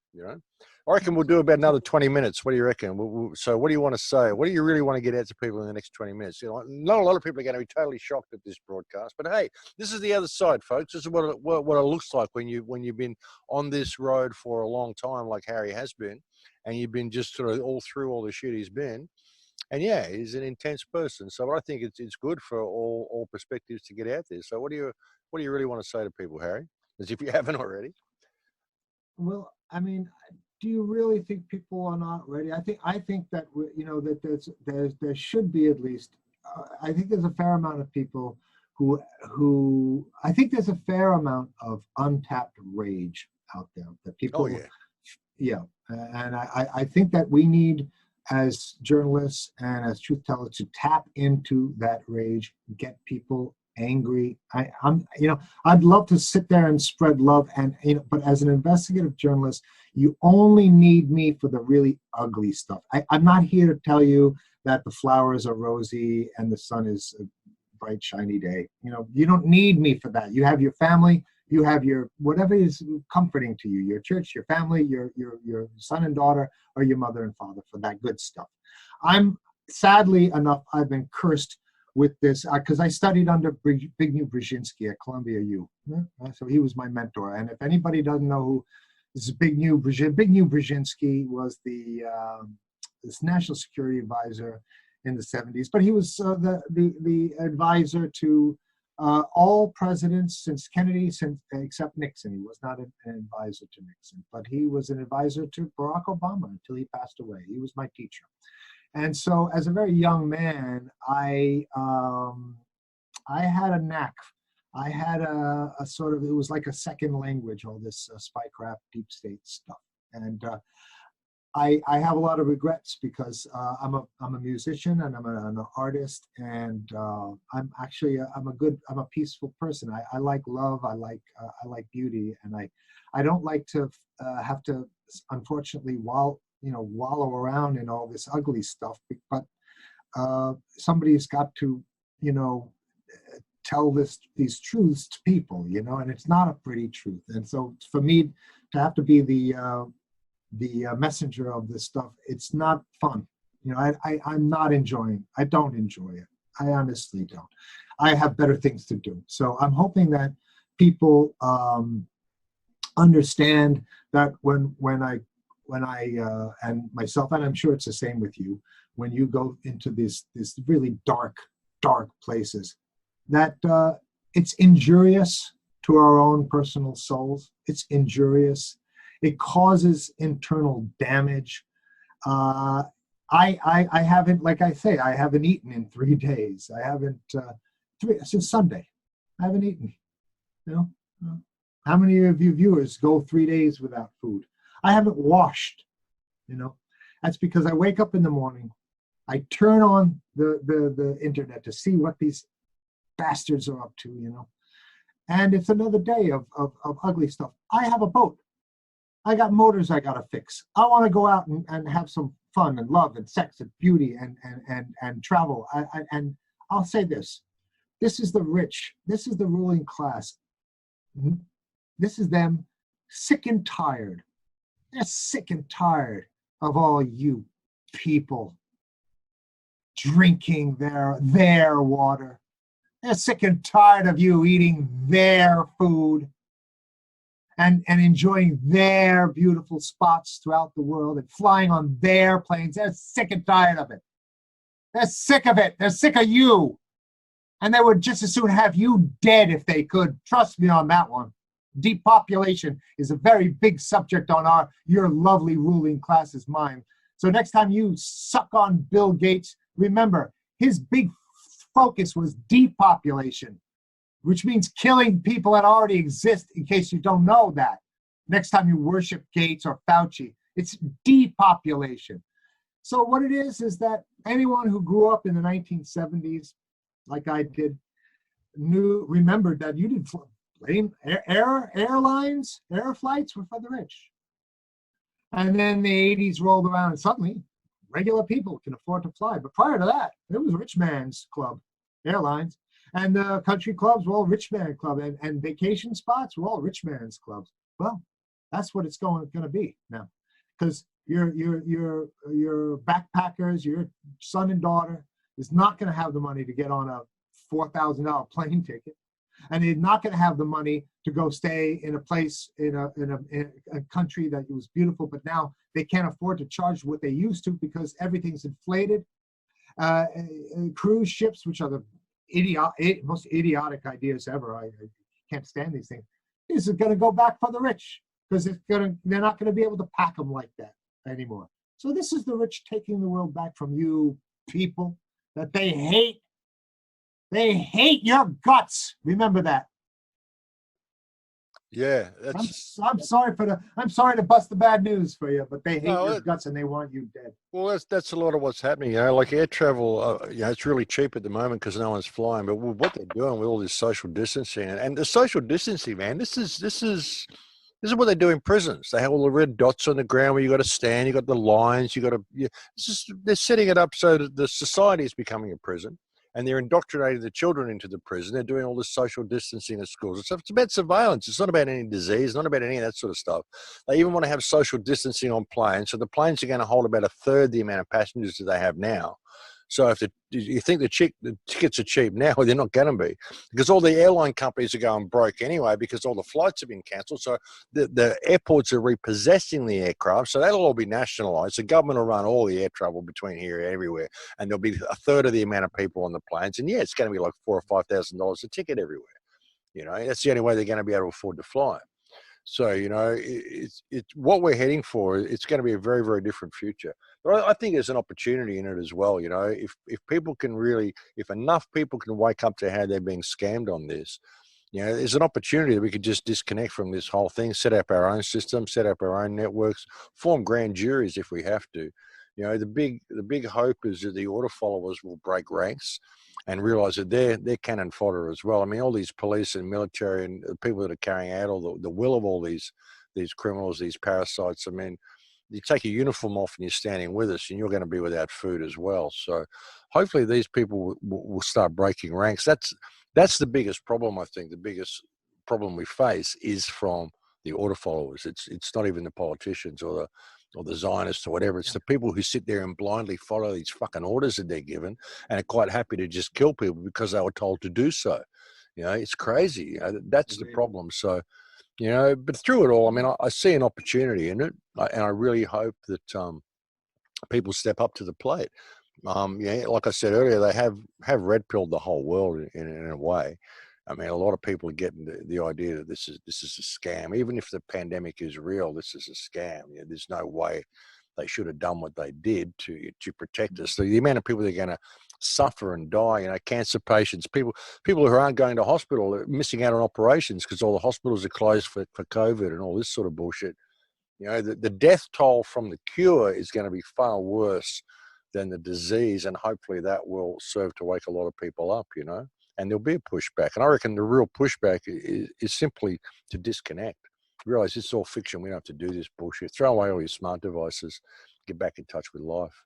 I reckon we'll do about another 20 minutes. What do you reckon? So what do you want to say? What do you really want to get out to people in the next 20 minutes? Not a lot of people are going to be totally shocked at this broadcast, but hey, this is the other side, folks. This is what it looks like when you've been on this road for a long time, like Harry has been, and you've been just sort of all through all the shit he's been. And yeah, he's an intense person. So I think it's good for all perspectives to get out there. So what do you really want to say to people, Harry? As if you haven't already. Well, I mean, do you really think people are not ready? I think that that there should be at least. I think there's a fair amount of people who I think there's a fair amount of untapped rage out there that people. Oh yeah. Yeah, and I think that we need, as journalists and as truth tellers, to tap into that rage, get people angry. I'd love to sit there and spread love, but as an investigative journalist, you only need me for the really ugly stuff. I'm not here to tell you that the flowers are rosy and the sun is a bright, shiny day. You don't need me for that. You have your family, you have your whatever is comforting to you, your church, your family, your son and daughter, or your mother and father for that good stuff. Sadly enough, I've been cursed with this because I studied under Zbigniew Brzezinski at Columbia U. So he was my mentor. And if anybody doesn't know who Zbigniew Brzezinski was, this national security advisor in the 70s, but he was the advisor to all presidents since Kennedy, except Nixon. He was not an advisor to Nixon, but he was an advisor to Barack Obama until he passed away. He was my teacher. And so as a very young man, I had a knack. I had a sort of, it was like a second language, all this spycraft, deep state stuff. And I have a lot of regrets because I'm a musician and I'm an artist, and I'm a peaceful person. I like love. I like beauty, and I don't like to have to, unfortunately, wallow around in all this ugly stuff. But somebody's got to tell these truths to people, and it's not a pretty truth. And so for me to have to be the messenger of this stuff, it's not fun. I'm not enjoying. I don't enjoy it. I honestly don't. I have better things to do. So I'm hoping that people understand that when I and myself, and I'm sure it's the same with you, when you go into this really dark places, that it's injurious to our own personal souls. It's injurious. It causes internal damage. I haven't, like I say, I haven't eaten in 3 days. I haven't since Sunday. I haven't eaten. How many of you viewers go 3 days without food? I haven't washed. That's because I wake up in the morning, I turn on the internet to see what these bastards are up to. And it's another day of ugly stuff. I have a boat. I got motors I gotta fix. I want to go out and have some fun and love and sex and beauty and travel. And I'll say this: this is the rich. This is the ruling class. This is them sick and tired. They're sick and tired of all you people drinking their water. They're sick and tired of you eating their food and enjoying their beautiful spots throughout the world and flying on their planes. They're sick and tired of it. They're sick of it. They're sick of you. And they would just as soon have you dead if they could. Trust me on that one. Depopulation is a very big subject on your lovely ruling class's mind. So next time you suck on Bill Gates, remember, his big focus was depopulation, which means killing people that already exist, in case you don't know that. Next time you worship Gates or Fauci, it's depopulation. So what it is that anyone who grew up in the 1970s, like I did, remembered that you didn't airlines, air flights were for the rich. And then the 80s rolled around and suddenly regular people can afford to fly. But prior to that, it was a rich man's club, airlines. And the country clubs were all rich man club, and vacation spots were all rich man's clubs. Well, that's what it's going to be now, because your backpackers, your son and daughter is not going to have the money to get on a $4,000 plane ticket, and they're not going to have the money to go stay in a place in a country that was beautiful, but now they can't afford to charge what they used to because everything's inflated. Cruise ships, which are the most idiotic ideas ever. I can't stand these things. This is going to go back for the rich because they're not going to be able to pack them like that anymore. So this is the rich taking the world back from you people that they hate. They hate your guts. Remember that. Yeah, I'm that's I'm sorry for the I'm sorry to bust the bad news for you, but they hate no. your guts and they want you dead. Well, that's a lot of what's happening. Like air travel. It's really cheap at the moment because no one's flying. But what they're doing with all this social distancing and the social distancing, man, this is what they do in prisons. They have all the red dots on the ground where you got to stand. You got the lines. You got to. They're setting it up so that the society is becoming a prison, and they're indoctrinating the children into the prison. They're doing all this social distancing at schools. It's about surveillance. It's not about any disease. Not about any of that sort of stuff. They even want to have social distancing on planes. So the planes are going to hold about a third the amount of passengers that they have now. So if you think the tickets are cheap now, they're not going to be, because all the airline companies are going broke anyway because all the flights have been cancelled. So the airports are repossessing the aircraft. So that'll all be nationalised. The government will run all the air travel between here and everywhere, and there'll be a third of the amount of people on the planes. And yeah, it's going to be like $4,000 or $5,000 a ticket everywhere. That's the only way they're going to be able to afford to fly. So it's what we're heading for. It's going to be a very, very different future. But I think there's an opportunity in it as well. If people can really, if enough people can wake up to how they're being scammed on this, there's an opportunity that we could just disconnect from this whole thing, set up our own system, set up our own networks, form grand juries if we have to. The big hope is that the order followers will break ranks and realize that they're cannon fodder as well. I mean, all these police and military and the people that are carrying out all the will of all these criminals, these parasites. I mean, you take a uniform off and you're standing with us, and you're going to be without food as well. So, hopefully, these people will start breaking ranks. That's the biggest problem. I think the biggest problem we face is from the order followers. It's not even the politicians or the Zionists or whatever. It's the people who sit there and blindly follow these fucking orders that they're given and are quite happy to just kill people because they were told to do so. It's crazy. That's the problem. So, but through it all, I mean, I see an opportunity in it, and I really hope that people step up to the plate. Like I said earlier, they have red pilled the whole world in a way. I mean, a lot of people are getting the idea that this is a scam. Even if the pandemic is real, this is a scam. There's no way they should have done what they did to protect us. So the amount of people that are going to suffer and die, cancer patients, people who aren't going to hospital, are missing out on operations because all the hospitals are closed for COVID and all this sort of bullshit. The death toll from the cure is going to be far worse than the disease, and hopefully that will serve to wake a lot of people up, and there'll be a pushback. And I reckon the real pushback is simply to disconnect. Realize it's all fiction. We don't have to do this bullshit. Throw away all your smart devices. Get back in touch with life.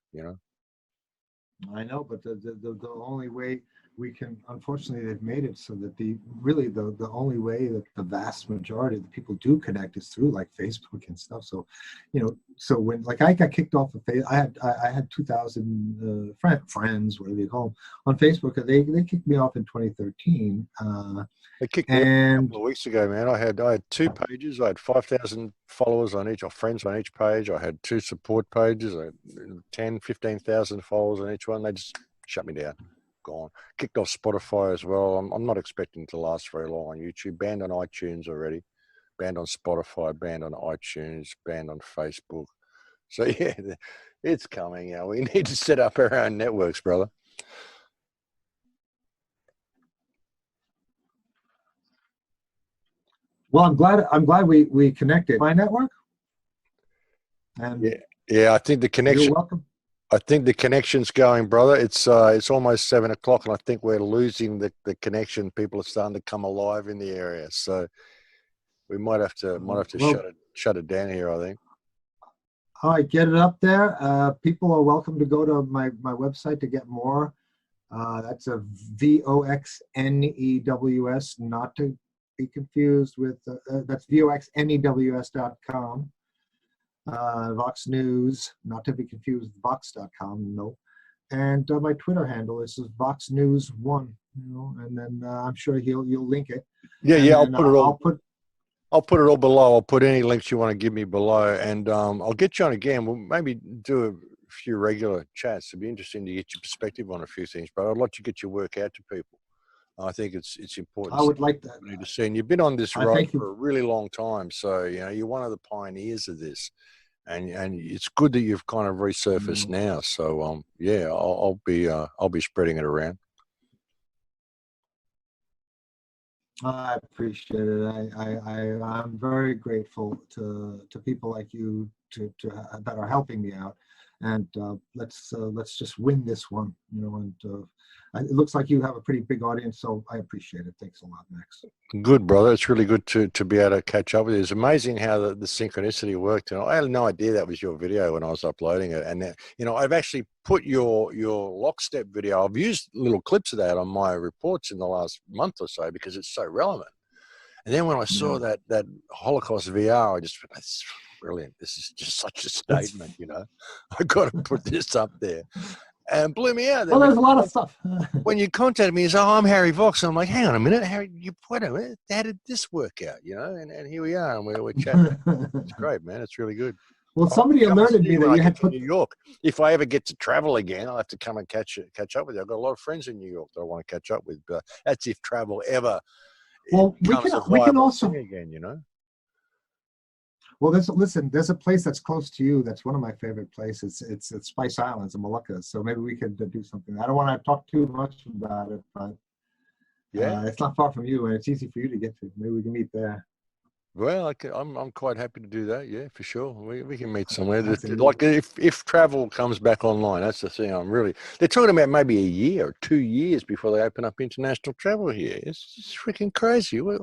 I know, but the only way we can, unfortunately, they've made it so that the only way that the vast majority of the people do connect is through like Facebook and stuff. So, so when like I got kicked off of Facebook, I had 2,000 friends, whatever you call them, on Facebook, and they kicked me off in 2013. They kicked me out a couple of weeks ago, man. I had 2 pages. I had 5,000 followers on each, or friends on each page. I had 2 support pages. I had 10, 15,000 followers on each one. They just shut me down. Gone. Kicked off Spotify as well. I'm not expecting to last very long on YouTube. Banned on iTunes already. Banned on Spotify. Banned on iTunes. Banned on Facebook. So yeah, it's coming. We need to set up our own networks, brother. Well, I'm glad we connected. My network. And yeah. I think the connection. You're welcome. I think the connection's going, brother. It's almost 7 o'clock, and I think we're losing the connection. People are starting to come alive in the area, so we might have to shut it down here, I think. All right, get it up there. People are welcome to go to my website to get more. That's a VOXNEWS, not to be confused with that's VOXNEWS.com. Vox News, not to be confused with Vox.com, no. And my Twitter handle is Vox News 1, and then I'm sure you'll link it. Yeah, I'll put it all. I'll put it all below. I'll put any links you want to give me below, and I'll get you on again. We'll maybe do a few regular chats. It'd be interesting to get your perspective on a few things, but I'd like to get your work out to people. I think it's important. I would like that. To see. And you've been on this road for a really long time, so you're one of the pioneers of this, and it's good that you've kind of resurfaced now. So I'll be spreading it around. I appreciate it. I'm very grateful to people like you that are helping me out, and let's just win this one, you know. And it looks like you have a pretty big audience, so I appreciate it. Thanks a lot, Max. Good, brother. It's really good to be able to catch up with you. It's amazing how the synchronicity worked. And I had no idea that was your video when I was uploading it. And, you know, I've actually put your lockstep video. I've used little clips of that on my reports in the last month or so because it's so relevant. And then when I saw Yeah. that Holocaust VR, I just, that's brilliant. This is just such a statement, you know. I got to put this up there. And blew me out. Well, there's a lot of stuff. When you contacted me, you said, "Oh, I'm Harry Vox." And I'm like, "Hang on a minute, Harry. Wait a minute. How did this work out?" You know, and here we are, and we're chatting. It's great, man. It's really good. Well, I hope somebody to come and alerted see me when that I you get had to put. New York. If I ever get to travel again, I'll have to come and catch up with you. I've got a lot of friends in New York that I want to catch up with. But that's if travel ever it Well, becomes a we can viable thing also. again. You know. Well, there's a place that's close to you. That's one of my favorite places. It's Spice Islands in Molucca. So maybe we could do something. I don't want to talk too much about it, but Yeah. it's not far from you, and it's easy for you to get to. Maybe we can meet there. Well, I'm quite happy to do that. Yeah, for sure. We can meet somewhere. Absolutely. Like if travel comes back online, that's the thing. They're talking about maybe a year or 2 years before they open up international travel here. It's freaking crazy. What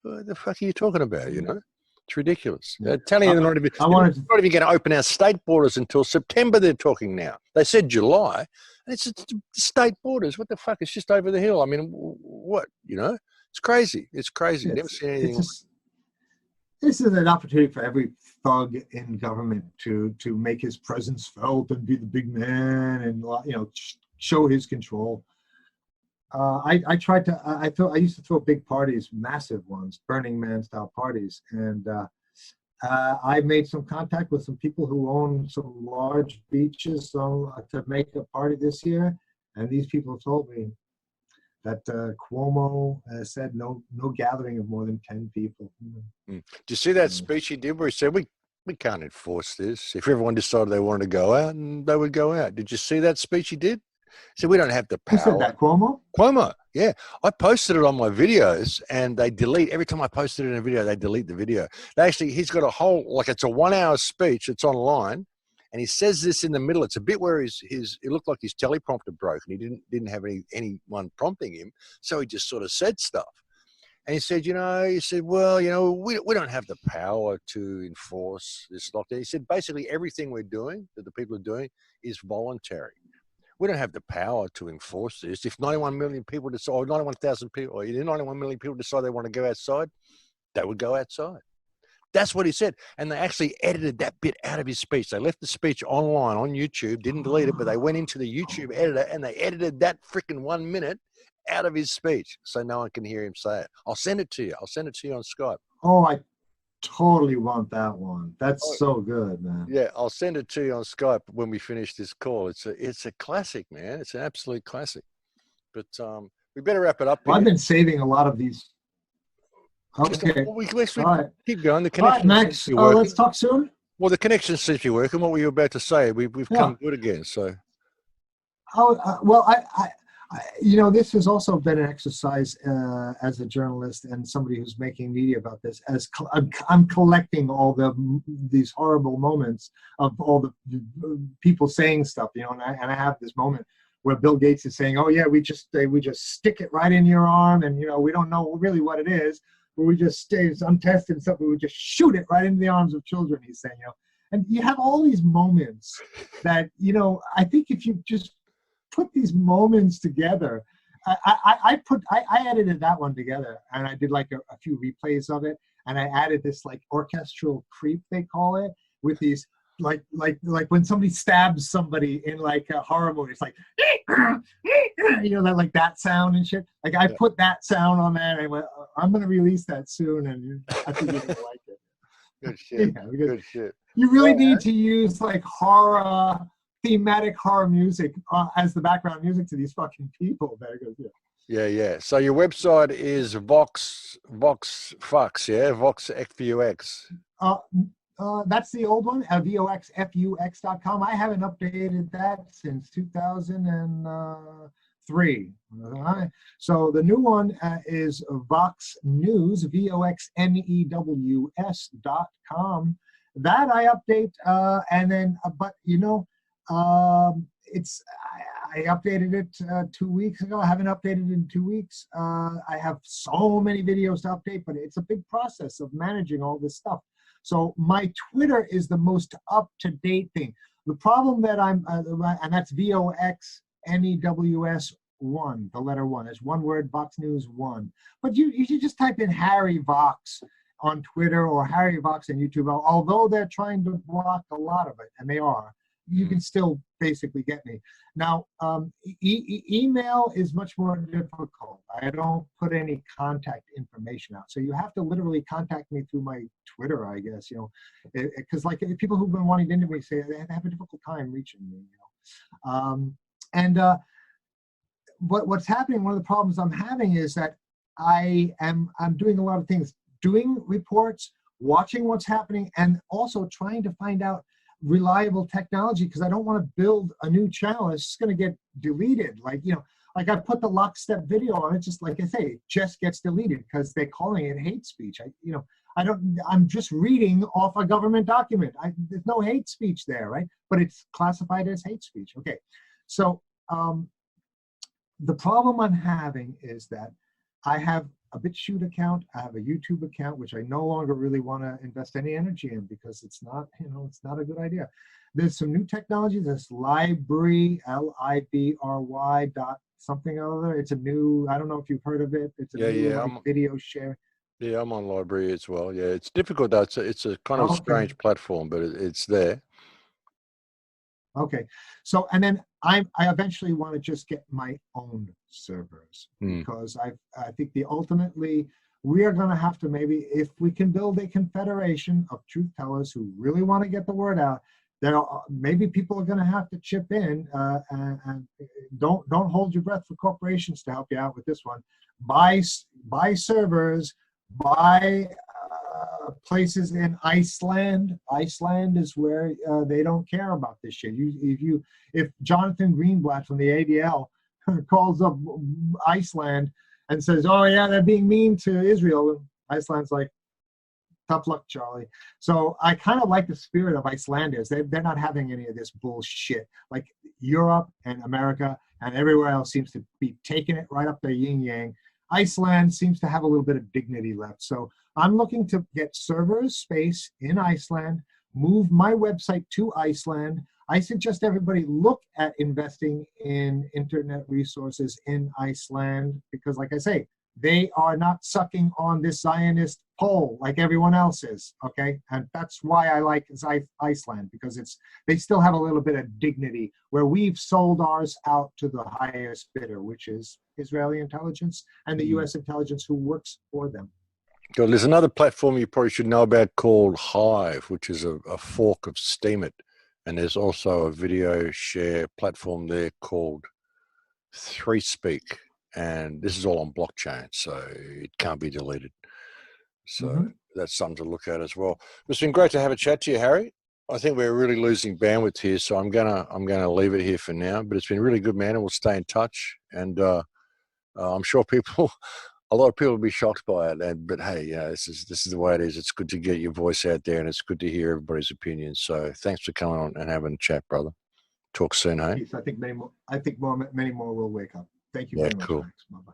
the fuck are you talking about? You know, it's ridiculous. Yeah. They're telling you I they're wanted to. not even going to open our state borders until September. They're talking now. They said July, and it's state borders. What the fuck? It's just over the hill. I mean, what? You know, it's crazy. It's crazy. Never seen It's anything. just this is an opportunity for every thug in government to make his presence felt and be the big man and show his control. I tried to I used to throw big parties, massive ones, Burning Man style parties, and I made some contact with some people who own some large beaches to make a party this year, and these people told me that Cuomo said no gathering of more than 10 people. Mm. Do you see that speech he did where he said, we can't enforce this. If everyone decided they wanted to go out, and they would go out. Did you see that speech he did? He said, we don't have the Who said power. that, Cuomo? Cuomo, yeah. I posted it on my videos and they delete, every time I posted it in a video, they delete the video. He's got a whole, like it's a 1 hour speech, it's online. And he says this in the middle. It's a bit where it looked like his teleprompter broke and he didn't have anyone prompting him. So he just sort of said stuff. And he said, well, we don't have the power to enforce this lockdown. He said, basically everything we're doing, that the people are doing, is voluntary. We don't have the power to enforce this. If 91 million people decide, or 91,000 people, or 91 million people decide they want to go outside, they would go outside. That's what he said. And they actually edited that bit out of his speech. They left the speech online on YouTube, didn't delete it, but they went into the YouTube editor and they edited that freaking 1 minute out of his speech so no one can hear him say it. I'll send it to you. I'll send it to you on Skype. Oh, I totally want that one. Oh, That's so good, man. yeah, I'll send it to you on Skype when we finish this call. It's a classic, man. It's an absolute classic. But we better wrap it up Well, I've here. been saving a lot of these. Okay. Let's All right. keep going. The All right, connection seems Max. to be working. Let's talk soon. Well, the connection seems to be working. What were you about to say? We've Yeah. come good again. So. Well, this has also been an exercise as a journalist and somebody who's making media about this. I'm collecting all these horrible moments of all the people saying stuff, and I have this moment where Bill Gates is saying, "Oh yeah, we just stick it right in your arm, and we don't know really what it is, but we just it's untested and stuff. We would just shoot it right into the arms of children." He's saying, and you have all these moments that I think if you just put these moments together. I edited that one together, and I did like a few replays of it, and I added this like orchestral creep, they call it, with these like when somebody stabs somebody in like a horror movie, it's like that like that sound and shit. Like I put that sound on that, and I went, I'm gonna release that soon, and I think you're gonna like it. Good shit. Yeah, good shit. You really need to use like thematic horror music as the background music to these fucking people. Yeah. So your website is Vox Fux, yeah? Vox FUX. That's the old one, voxfux.com. I haven't updated that since 2003 3. All right. So the new one is Vox News, VOXNEWS.com. That I update, and then, but it's I updated it 2 weeks ago. I haven't updated it in 2 weeks. I have so many videos to update, but it's a big process of managing all this stuff. So my Twitter is the most up-to-date thing. The problem that and that's VOXNEWS 1, the letter 1. It's one word, Vox News 1. But you should just type in Harry Vox on Twitter or Harry Vox on YouTube. Although they're trying to block a lot of it, and they are, you can still basically get me. Now, email is much more difficult. I don't put any contact information out. So you have to literally contact me through my Twitter, I guess, because like people who've been wanting to interview me say they have a difficult time reaching me, what's happening, one of the problems I'm having is that I'm doing a lot of things, doing reports, watching what's happening, and also trying to find out reliable technology, because I don't want to build a new channel. It's just going to get deleted. Like I put the lockstep video on it, just like I say, it just gets deleted because they're calling it hate speech. I'm just reading off a government document. There's no hate speech there, right? But it's classified as hate speech. Okay, so the problem I'm having is that I have a BitChute account, I have a YouTube account, which I no longer really want to invest any energy in because it's not, it's not a good idea. There's some new technology. There's LBRY, LIBRY dot something or other. It's a new, I don't know if you've heard of it. It's a new video share. Yeah, I'm on LBRY as well. Yeah, it's difficult though. It's a kind of strange platform, but it's there. Okay, so and then I eventually want to just get my own servers because I think ultimately we are going to have to, maybe if we can build a confederation of truth tellers who really want to get the word out, maybe people are going to have to chip in and don't hold your breath for corporations to help you out with this one. Buy servers, buy places in Iceland. Iceland is where they don't care about this shit. If Jonathan Greenblatt from the ADL calls up Iceland and says, "Oh yeah, they're being mean to Israel," Iceland's like, "Tough luck, Charlie." So I kind of like the spirit of Icelanders. They're not having any of this bullshit. Like Europe and America and everywhere else seems to be taking it right up their yin yang. Iceland seems to have a little bit of dignity left. So I'm looking to get servers space in Iceland, move my website to Iceland. I suggest everybody look at investing in internet resources in Iceland because, like I say, they are not sucking on this Zionist pole like everyone else is, okay? And that's why I like Iceland, because they still have a little bit of dignity, where we've sold ours out to the highest bidder, which is Israeli intelligence and the U.S. intelligence who works for them. Good. There's another platform you probably should know about called Hive, which is a fork of Steemit. And there's also a video share platform there called ThreeSpeak. And this is all on blockchain, so it can't be deleted. So that's something to look at as well. It's been great to have a chat to you, Harry. I think we're really losing bandwidth here, so I'm gonna leave it here for now. But it's been really good, man, and we'll stay in touch. And I'm sure a lot of people will be shocked by it. But hey, this is the way it is. It's good to get your voice out there, and it's good to hear everybody's opinions. So thanks for coming on and having a chat, brother. Talk soon, hey? I think many more will wake up. Thank you very much. Cool. Thanks. Bye-bye.